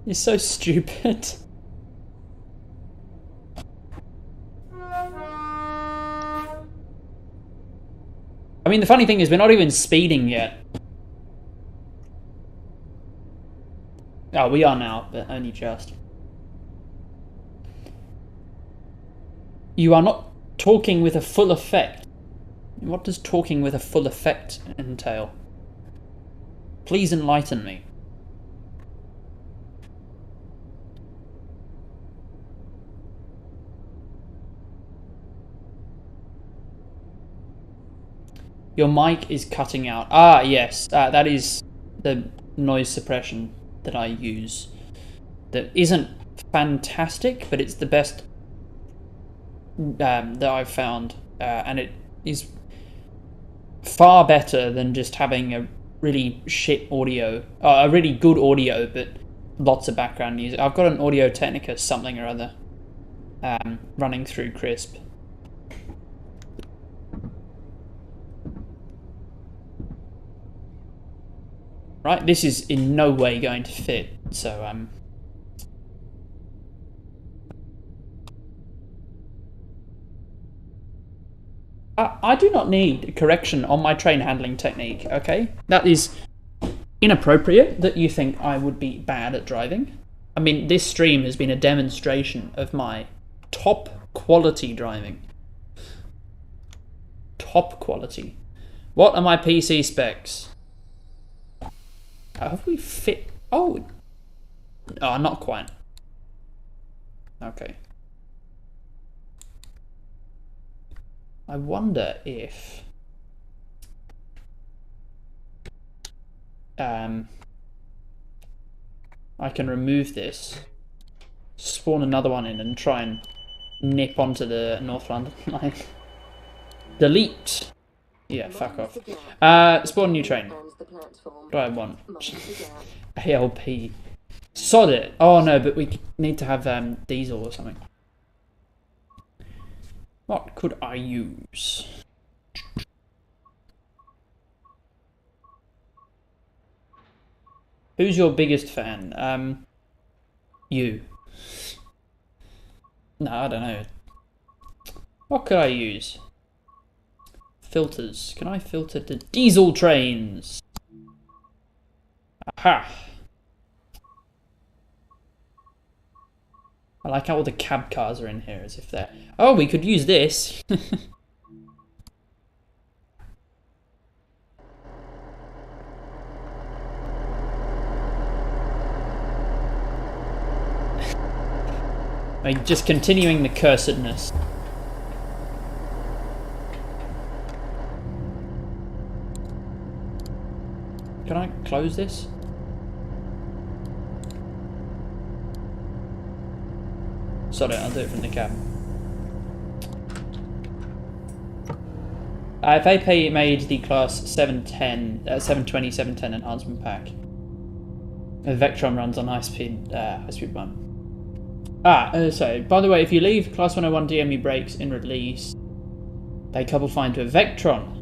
Speaker 1: It's so stupid. I mean, the funny thing is we're not even speeding yet. Oh, we are now, but only just. You are not talking with a full effect. What does talking with a full effect entail? Please enlighten me. Your mic is cutting out. Ah, yes. That is the noise suppression that I use that isn't fantastic, but it's the best that I've found, and it is far better than just having a really shit audio, a really good audio, but lots of background music. I've got an Audio Technica something or other running through Crisp. Right, this is in no way going to fit, so I do not need correction on my train handling technique, okay? That is inappropriate that you think I would be bad at driving. I mean, this stream has been a demonstration of my top quality driving. Top quality. What are my PC specs? Have we fit? Oh, not quite. Okay. I wonder if I can remove this, spawn another one in, and try and nip onto the North London line. Delete. Yeah, fuck off. Spawn new train. What do I want? ALP. Sod it. Oh no, but we need to have diesel or something. What could I use? Who's your biggest fan? You. No, I don't know. What could I use? Filters. Can I filter the diesel trains? Aha! I like how all the cab cars are in here as if they're... Oh, we could use this! Like, just continuing the cursedness. Can I close this? Sorry, I'll do it from the cab. If AP made the class 710, 720, 710 enhancement pack, the Vectron runs on high-speed 1. So, by the way, if you leave class 101 DME brakes in release, they couple fine to a Vectron.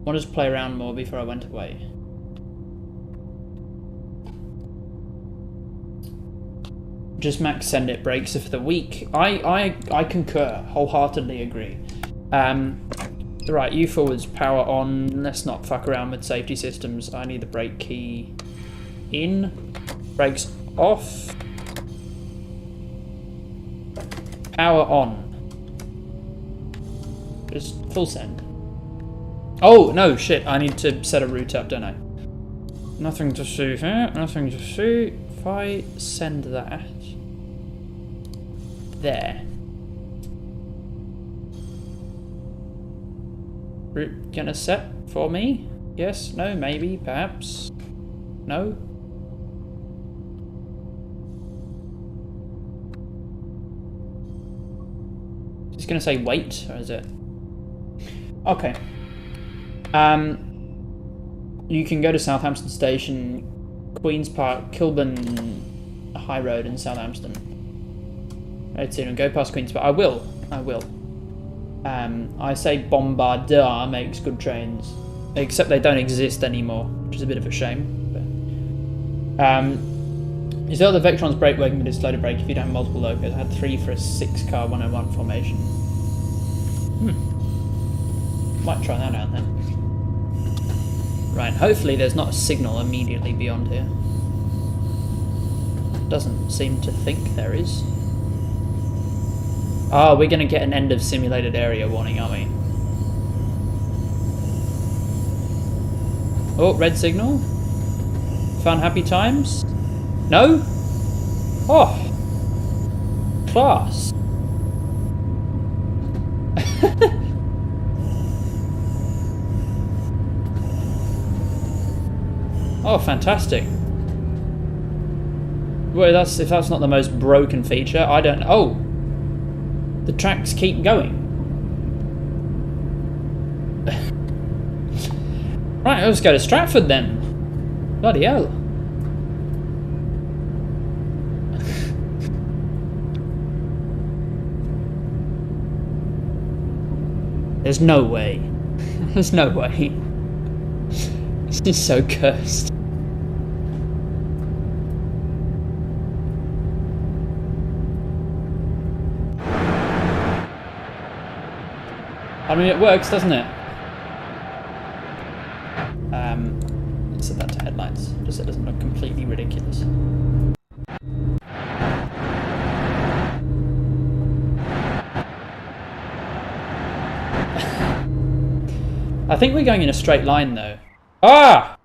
Speaker 1: Want to just play around more before I went away. Just max send it brakes for the week. I concur, wholeheartedly agree. Right, you forwards, power on. Let's not fuck around with safety systems. I need the brake key in. Brakes off. Power on. Just full send. Oh, no, shit. I need to set a route up, don't I? Nothing to see here. Nothing to see. If I send that... there. Route gonna set for me? Yes, no, maybe, perhaps. No? It's gonna say wait, or is it? Okay. You can go to Southampton Station, Queen's Park, Kilburn High Road in Southampton. Right soon and go past Queen's Park. I will. I say Bombardier makes good trains. Except they don't exist anymore, which is a bit of a shame. But, you saw the Vectron's brake working with its slow to brake if you don't have multiple locos. I had 3 for a 6-car 101 formation. Might try that out then. Right, hopefully there's not a signal immediately beyond here. Doesn't seem to think there is. Oh, we're going to get an end of simulated area warning, aren't we? Oh, red signal. Fun, happy times. No? Oh. Class. Oh, fantastic. Well, if that's not the most broken feature, I don't... Oh! The tracks keep going. Right, let's go to Stratford then. Bloody hell. There's no way. There's no way. This is so cursed. I mean, it works, doesn't it? Let's set that to headlights, just so it doesn't look completely ridiculous. I think we're going in a straight line, though. Ah!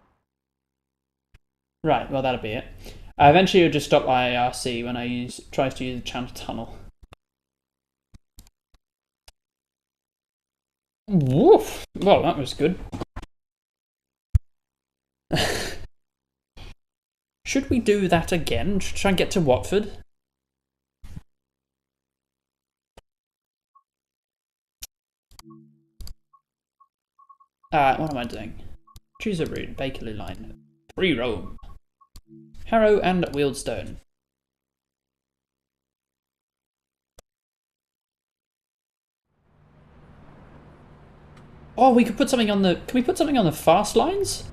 Speaker 1: Right, well, that'll be it. Eventually, it'll just stop IARC when I tries to use the channel tunnel. Woof! Well, that was good. Should we do that again? Should try and get to Watford? What am I doing? Choose a route. Bakerloo line. Free roam. Harrow and Wealdstone. Oh, we could put something on the... Can we put something on the fast lines?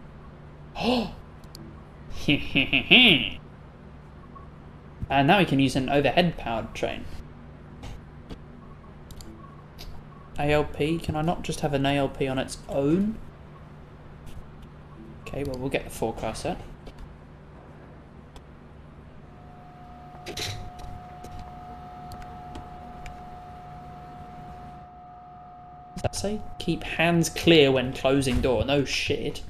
Speaker 1: Oh! And now we can use an overhead powered train. ALP? Can I not just have an ALP on its own? Okay, well, we'll get the forecast set. Does that say? Keep hands clear when closing door. No shit.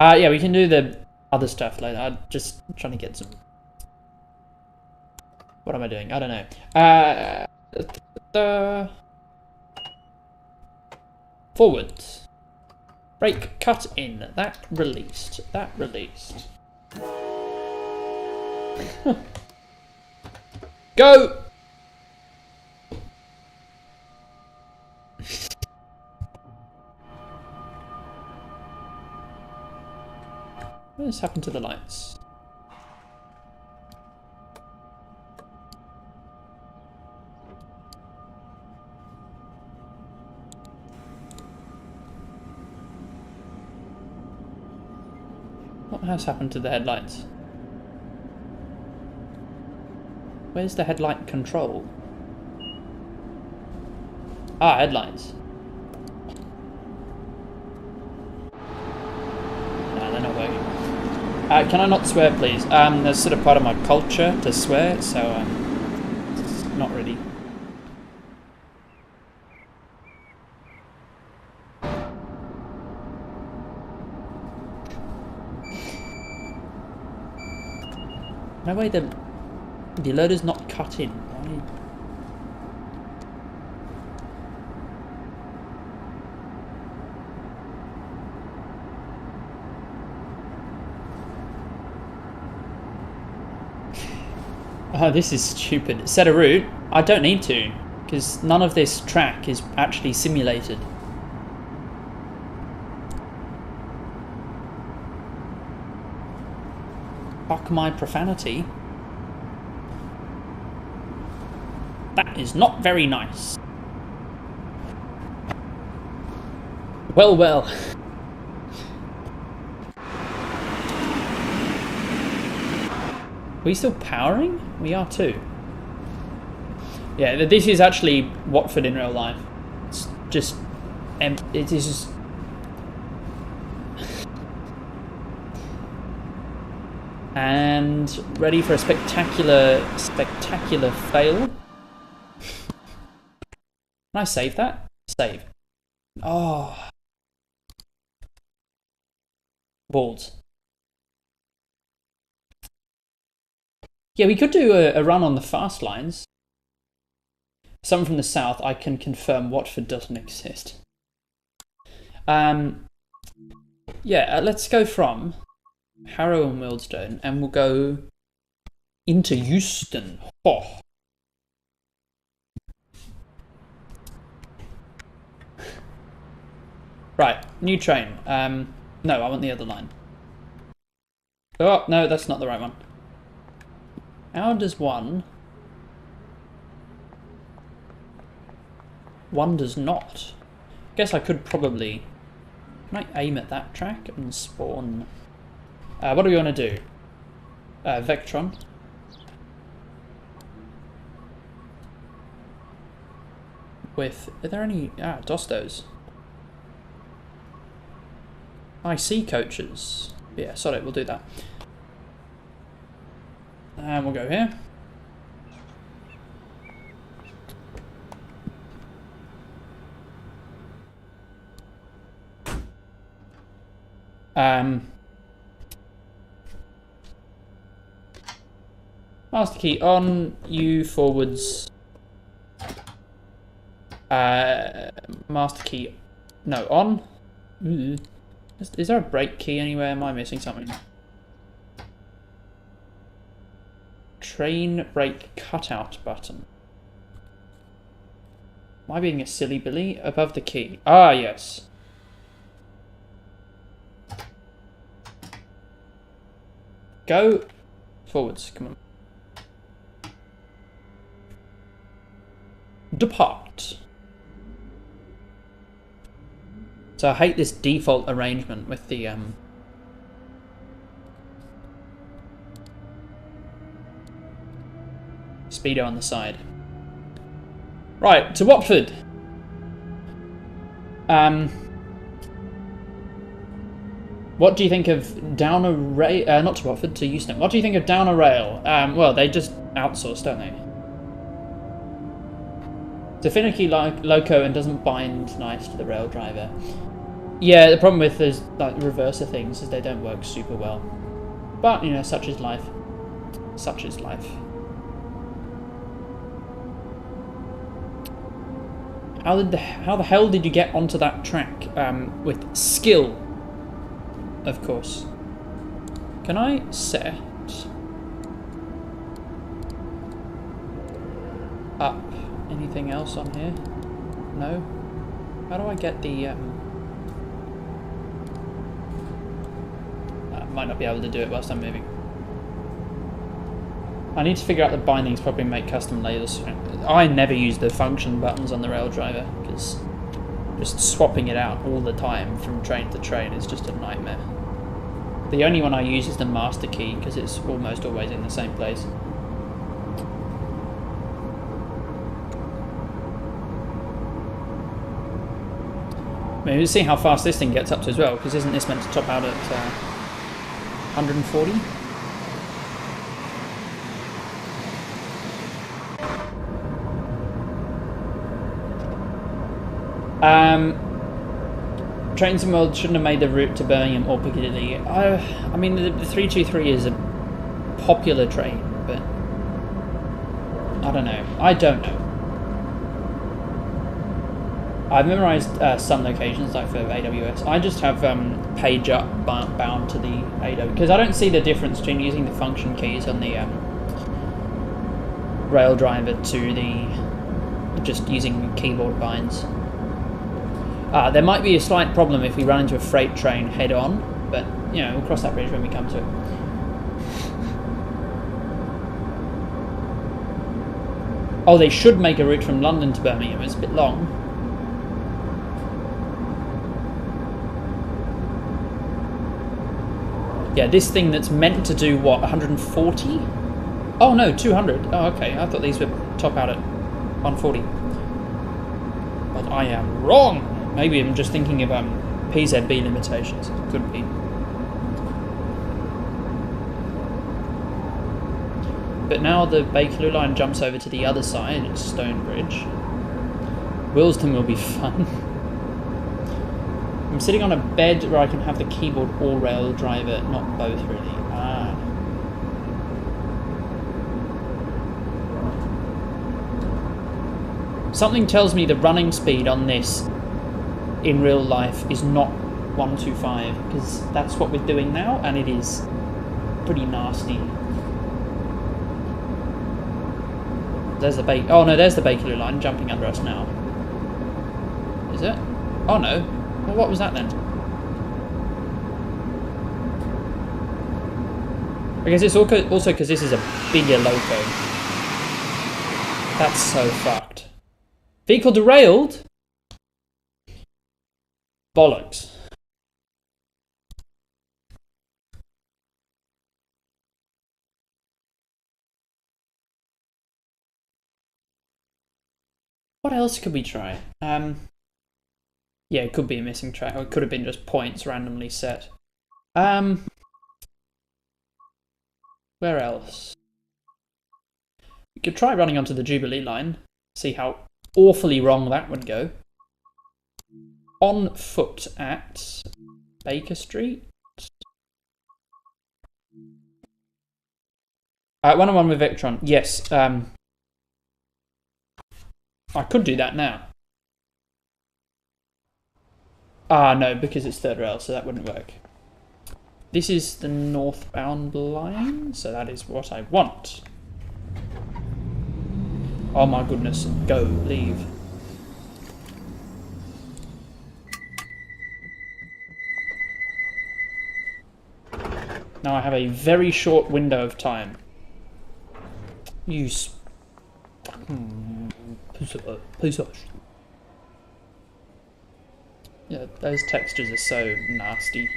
Speaker 1: Yeah, we can do the other stuff later. I'm just trying to get some... What am I doing? I don't know. Forwards. Brake, cut in. That released. That released. Go! What has happened to the lights? What has happened to the headlights? Where's the headlight control? Ah, headlights. No, they're not working. Can I not swear, please? That's sort of part of my culture to swear, so it's not really. No way the loader's not cut in. Oh, this is stupid. Set a route? I don't need to, because none of this track is actually simulated. Fuck my profanity. That is not very nice. Well, well. Are we still powering? We are too. Yeah, this is actually Watford in real life. It's just... it is just... And ready for a spectacular fail. Can I save that? Save. Oh. Balls. Yeah, we could do a run on the fast lines. Someone from the south, I can confirm Watford doesn't exist. Yeah, let's go from Harrow and Wealdstone, and we'll go into Euston. Oh. Right, new train. No, I want the other line. Oh, no, that's not the right one. How does one? One does not. Guess I could probably... Can I aim at that track and spawn? What do we want to do? Vectron. With... Are there any... Dostos. IC coaches. Yeah, sorry, we'll do that. And we'll go here. Master key on, U forwards. Master key, no, on. Ooh. Is there a brake key anywhere? Am I missing something? Train brake cutout button. Am I being a silly Billy? Above the key. Ah, yes. Go forwards, come on. Depart. So I hate this default arrangement with the speedo on the side. Right, to Watford. What do you think of down a rail? Not to Watford, to Euston. What do you think of down a rail? Well, they just outsource, don't they? It's a finicky loco and doesn't bind nice to the rail driver. Yeah, the problem with those like reverser things is they don't work super well. But, you know, such is life. Such is life. How the hell did you get onto that track? With skill, of course. Can I set up anything else on here? No? How do I get the... I might not be able to do it whilst I'm moving. I need to figure out the bindings properly and make custom layers. I never use the function buttons on the rail driver because just swapping it out all the time from train to train is just a nightmare. The only one I use is the master key because it's almost always in the same place. Maybe we'll see how fast this thing gets up to as well, because isn't this meant to top out at 140? Trains and World shouldn't have made the route to Birmingham or Piccadilly. I mean, the 323 is a popular train, but I don't know. I don't know. I've memorised some locations, like for AWS. I just have page up bound to the AWS, because I don't see the difference between using the function keys on the rail driver to the just using keyboard binds. There might be a slight problem if we run into a freight train head on, but you know, we'll cross that bridge when we come to it. Oh, they should make a route from London to Birmingham. It's a bit long. Yeah, this thing that's meant to do what, 140? Oh no, 200. Oh, okay. I thought these would top out at 140. But I am wrong. Maybe I'm just thinking of PZB limitations. Could be. But now the Bakerloo line jumps over to the other side at Stonebridge. Willesden will be fun. I'm sitting on a bed where I can have the keyboard or rail driver, not both really. Something tells me the running speed on this in real life is not 125, because that's what we're doing now, and it is pretty nasty. There's the there's the Bakerloo line jumping under us now. Is it? Oh no. Well, what was that then? I guess it's also because this is a bigger loco. That's so fucked. Vehicle derailed? Bollocks. What else could we try? Yeah, it could be a missing track, or it could have been just points randomly set. Where else? We could try running onto the Jubilee line, see how awfully wrong that would go. On foot at Baker Street. 1-on-1 with Victron. Yes. I could do that now. No, because it's third rail, so that wouldn't work. This is the northbound line, so that is what I want. Oh my goodness, go, leave. Now I have a very short window of time. Use. Yeah, those textures are so nasty.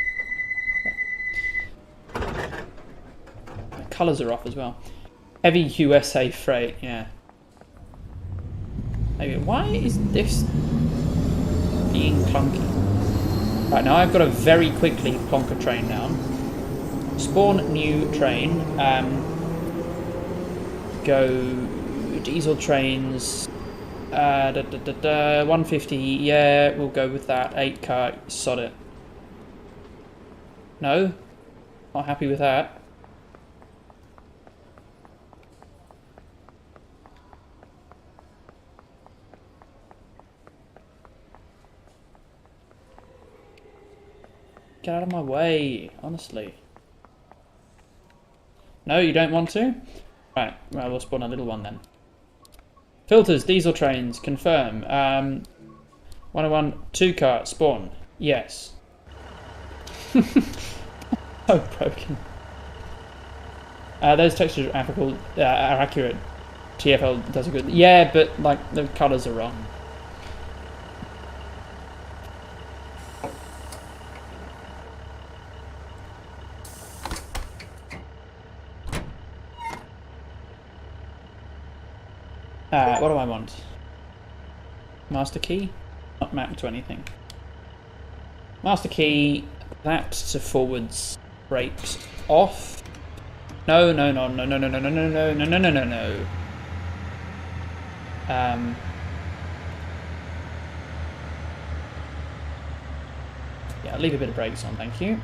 Speaker 1: The colours are off as well. Heavy USA freight, yeah. Maybe. Why is this being clunky? Right, now I've got to very quickly plonk a train down. Spawn new train. Go diesel trains. 150, yeah, we'll go with that. 8 car, sod it. No? Not happy with that. Get out of my way, honestly. No, you don't want to? Right, well, we'll spawn a little one then. Filters, diesel trains, confirm. 101, 2 car, spawn. Yes. So broken. Those textures are accurate. TFL does a good. Yeah, but like the colours are wrong. What do I want? Master key? Not map to anything. Master key, that to forwards, brakes off. No. Yeah, leave a bit of brakes on, thank you.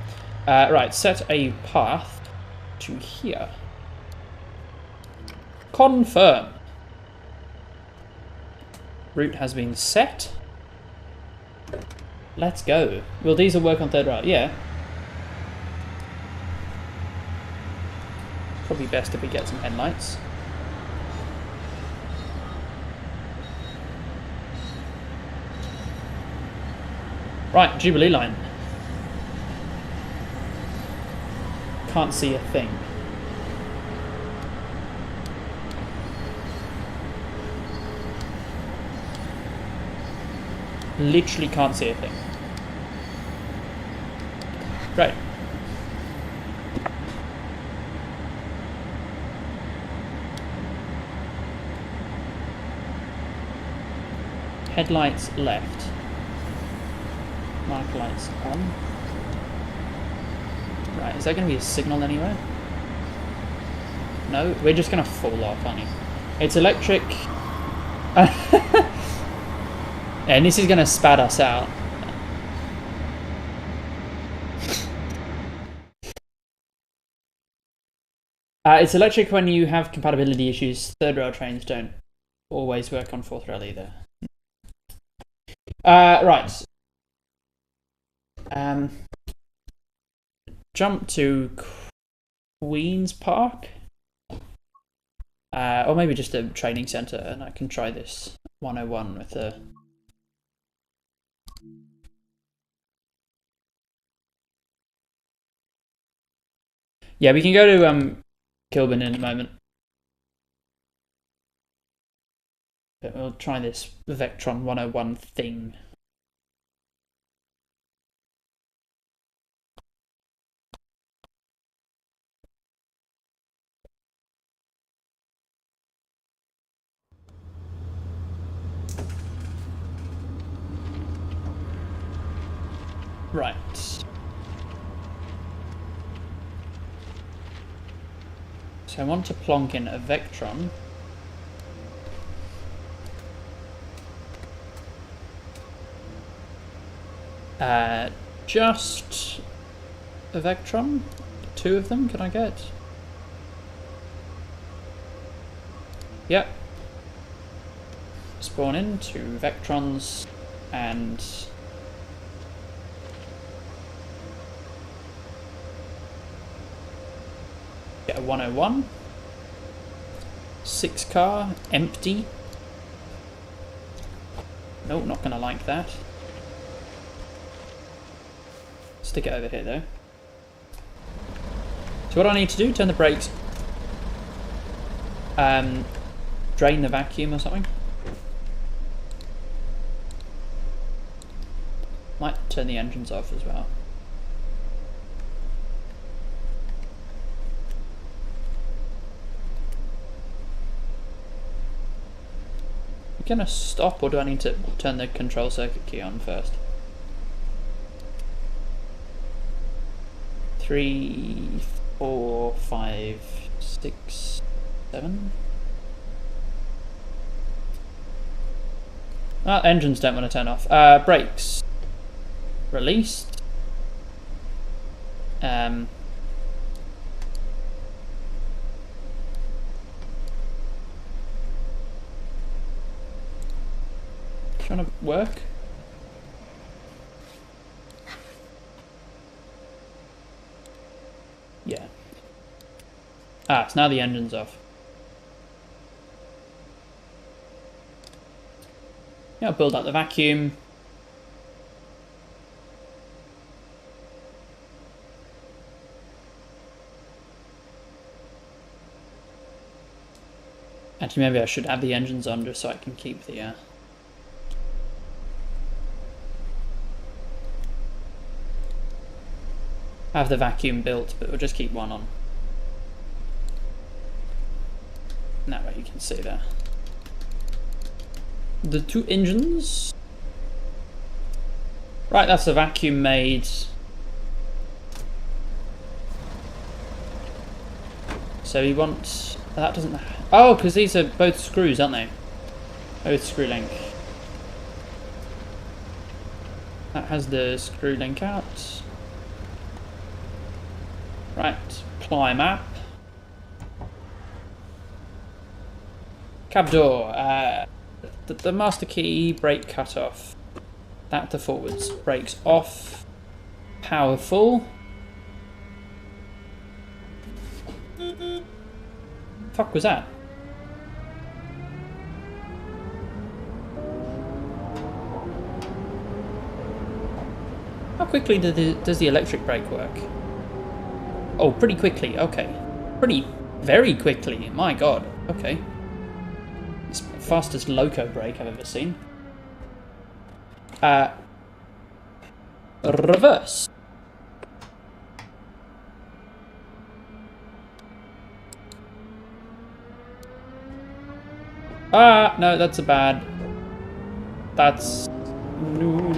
Speaker 1: Right, set a path to here. Confirm. Route has been set. Let's go. Will diesel work on third rail? Yeah. Probably best if we get some headlights. Right, Jubilee line. Can't see a thing. Literally can't see a thing. Right. Headlights left. Mark lights on. Right, is there going to be a signal anywhere? No, we're just going to fall off, aren't we? It's electric. And this is going to spat us out. It's electric when you have compatibility issues. Third rail trains don't always work on fourth rail either. Right. Jump to Queen's Park. Or maybe just a training centre, and I can try this 101 with the... Yeah, we can go to Kilburn in a moment. But we'll try this Vectron 101 thing. Right. So I want to plonk in a Vectron. Just a Vectron? 2 of them, can I get? Yep. Spawn in 2 Vectrons and get a 101. 6 car, empty. Nope, not gonna like that. Stick it over here though. So what do I need to do? Turn the brakes. Drain the vacuum or something. Might turn the engines off as well. I'm gonna stop, or do I need to turn the control circuit key on first? 3, 4, 5, 6, 7. Engines don't want to turn off. Brakes. Released. Trying to work. Yeah. So now the engine's off. Yeah, I'll build up the vacuum. Actually, maybe I should have the engines on just so I can keep the... I have the vacuum built, but we'll just keep one on. And that way you can see there. The 2 engines. Right, that's the vacuum made. So we want... That doesn't... Oh, because these are both screws, aren't they? Both screw link. That has the screw link out. Right, ply map. Cab door. The master key, brake cut off. That to forwards. Brakes off. Power full. Fuck was that? How quickly does the electric brake work? Oh, pretty quickly. Okay. Very quickly. My god. Okay. It's the fastest loco brake I've ever seen. Reverse. No, that's a bad. That's no.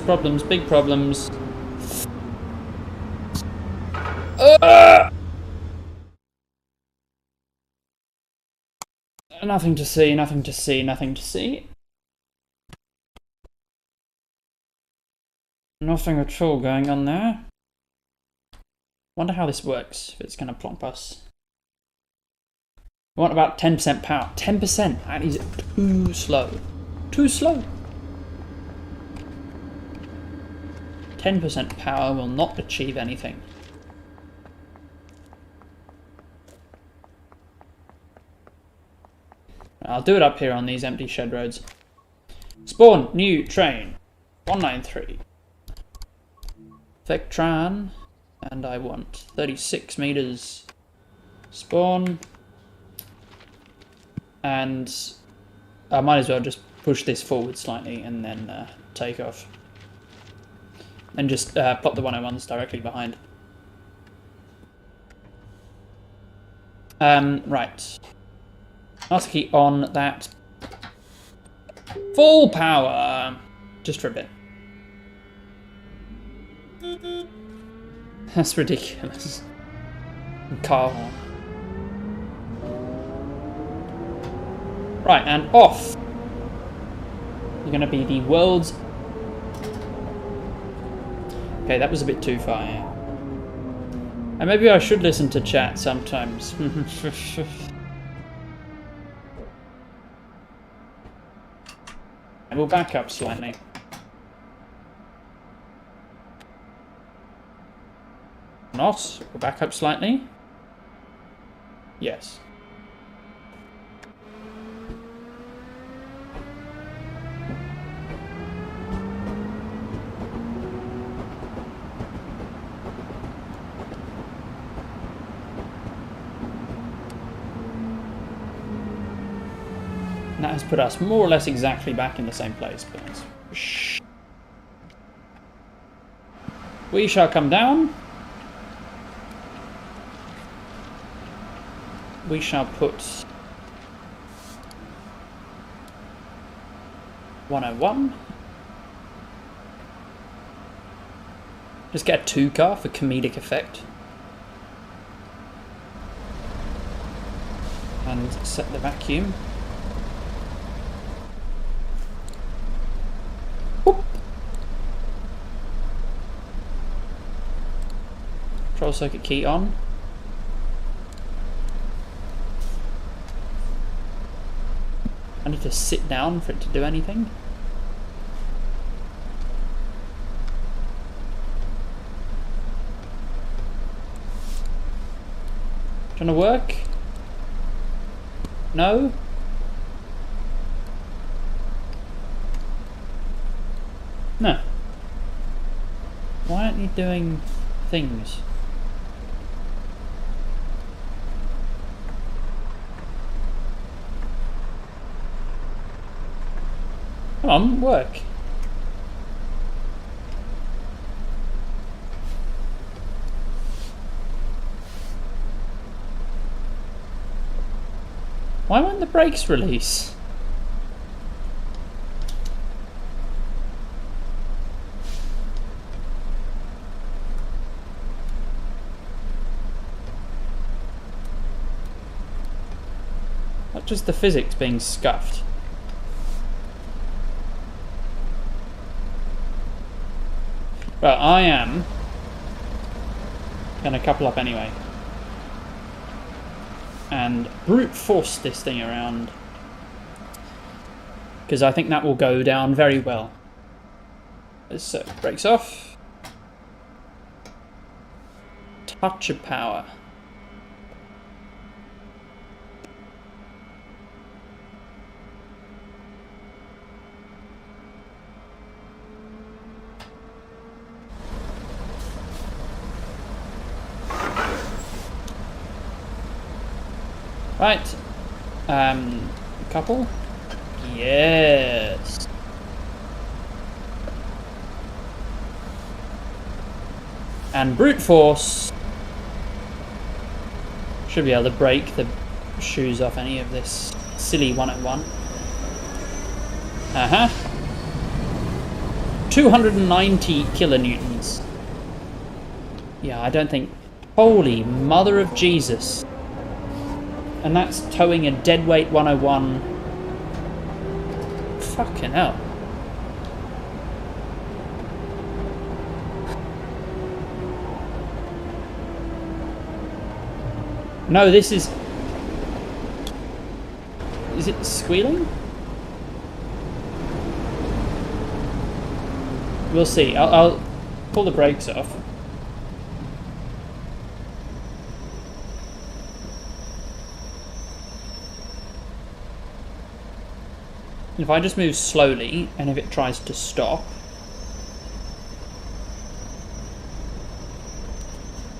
Speaker 1: Problems, big problems. Nothing to see, nothing to see, nothing to see. Nothing at all going on there. Wonder how this works, if it's going to plonk us. We want about 10% power. 10%? That is too slow. Too slow. 10% power will not achieve anything. I'll do it up here on these empty shed roads. Spawn, new train. 193. Vectran. And I want 36 meters. Spawn. And I might as well just push this forward slightly and then take off. And just plop the 101s directly behind. Right. Master key on that. Full power! Just for a bit. That's ridiculous. Car horn. Right, and off. You're going to be the world's... Okay, that was a bit too far. Yeah. And maybe I should listen to chat sometimes. We'll back up slightly. Not. We'll back up slightly. Yes. That has put us more or less exactly back in the same place. But shh. We shall come down. We shall put 101. Just get a 2-car for comedic effect. And set the vacuum. Whoop. Control circuit key on. I need to sit down for it to do anything. Trying to work? No? No. Why aren't you doing things? Come on, work. Why won't the brakes release? Not just the physics being scuffed. But I am going to couple up anyway. And brute force this thing around. Because I think that will go down very well. So, brakes off. Touch of power. Right, couple, yes. And brute force should be able to break the shoes off any of this silly 101. 290 kilonewtons. Yeah, I don't think. Holy mother of Jesus. And that's towing a deadweight 101. Fucking hell. No, this is... Is it squealing? We'll see. I'll pull the brakes off. If I just move slowly, and if it tries to stop...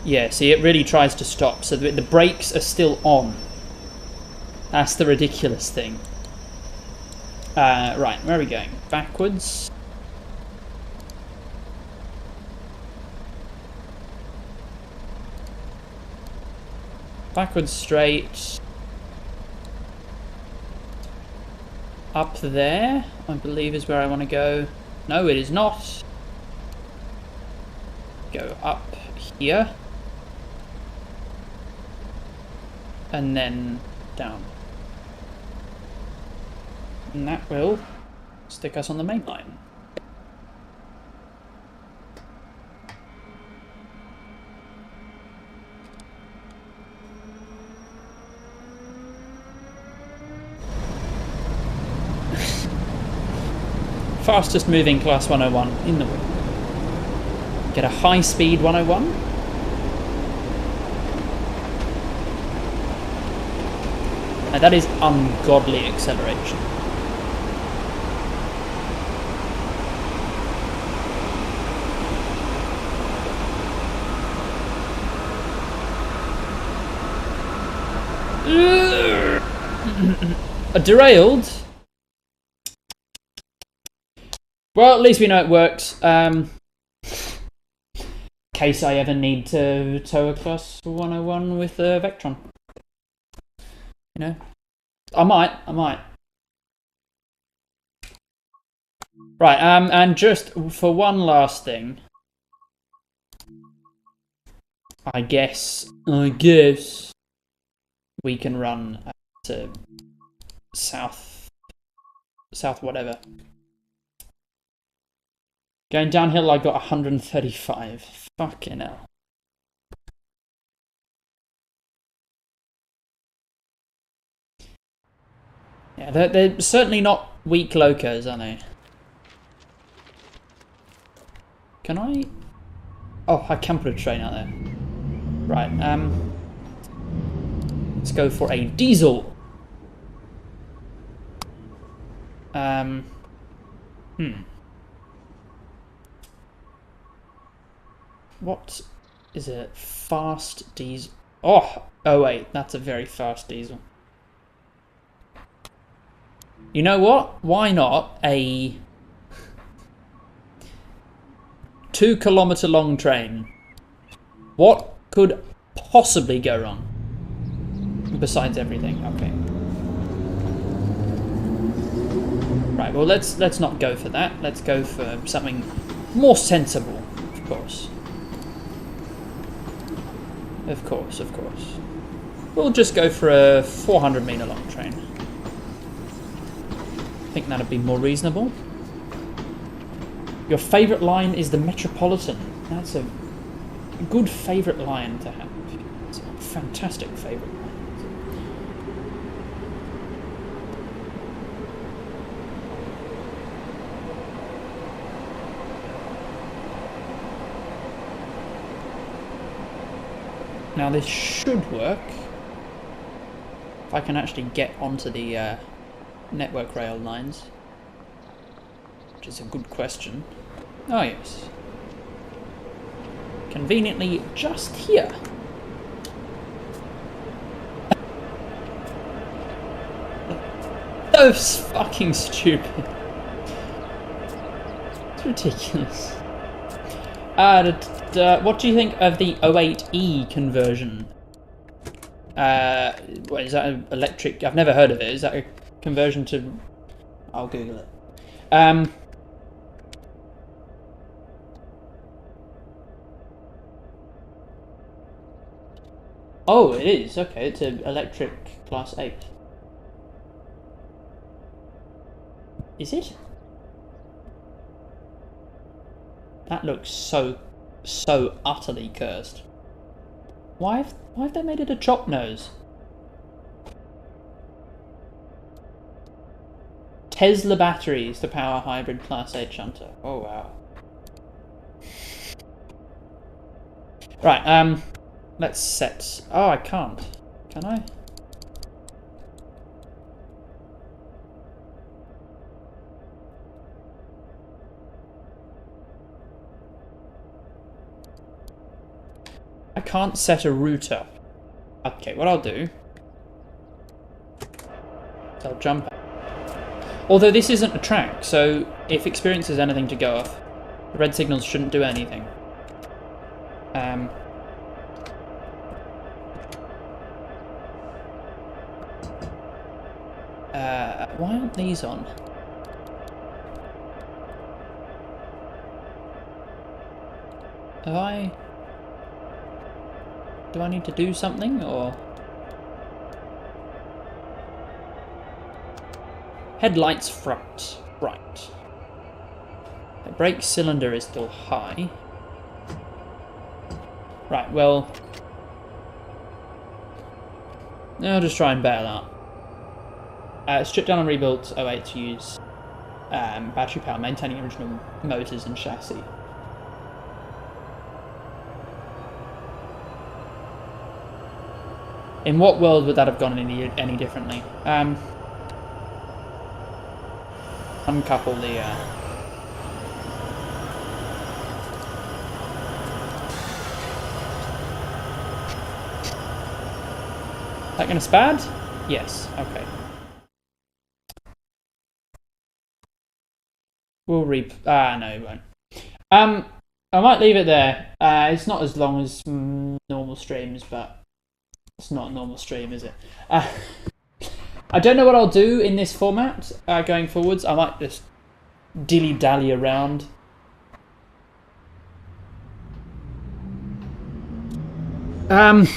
Speaker 1: Yeah, see, it really tries to stop, so the brakes are still on. That's the ridiculous thing. Right, where are we going? Backwards? Backwards straight. Up there, I believe, is where I want to go. No, it is not. Go up here. And then down. And that will stick us on the main line. Fastest moving Class 101 in the world. Get a high-speed 101. Now that is ungodly acceleration. Derailed. Well, at least we know it works. In case I ever need to tow a Class 101 with a Vectron. You know? I might. Right, and just for one last thing. I guess we can run to south whatever. Going downhill, I got 135. Fucking hell. Yeah, they're certainly not weak locos, are they? Can I? Oh, I can put a train out there. Right, let's go for a diesel. What is a fast diesel? Oh wait, that's a very fast diesel. You know what? Why not a 2-kilometer long train? What could possibly go wrong? Besides everything, okay. Right, well let's not go for that. Let's go for something more sensible, of course. Of course. We'll just go for a 400-meter long train. I think that'd be more reasonable. Your favourite line is the Metropolitan. That's a good favourite line to have. It's a fantastic favourite line. Now this should work if I can actually get onto the network rail lines, which is a good question. Oh yes, conveniently just here. So fucking stupid. It's ridiculous. What do you think of the 08E conversion? What is that? Electric? I've never heard of it. Is that a conversion to? I'll Google it. Oh, it is. Okay, it's an electric Class 8. Is it? That looks so utterly cursed. Why have they made it a chop nose? Tesla batteries to power hybrid Class 8 shunter. Oh, wow. Right, let's set... Oh, I can't. Can I? I can't set a router. Okay, what I'll do... is I'll jump... Although this isn't a track, so if experience has anything to go off, the red signals shouldn't do anything. Why aren't these on? Do I need to do something, or... Headlights front. Right. The brake cylinder is still high. Right, well... I'll just try and bail out. Stripped down and rebuilt 08 to use battery power, maintaining original motors and chassis. In what world would that have gone any differently? Uncouple the... Is that going to spad? Yes, okay. We'll no, it won't. I might leave it there. It's not as long as normal streams, but it's not a normal stream, is it? I don't know what I'll do in this format going forwards. I might just dilly-dally around. But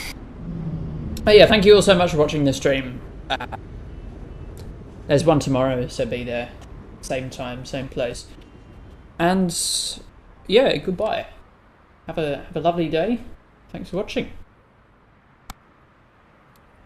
Speaker 1: yeah, thank you all so much for watching this stream. There's one tomorrow, so be there. Same time, same place. And yeah, goodbye. Have a lovely day. Thanks for watching.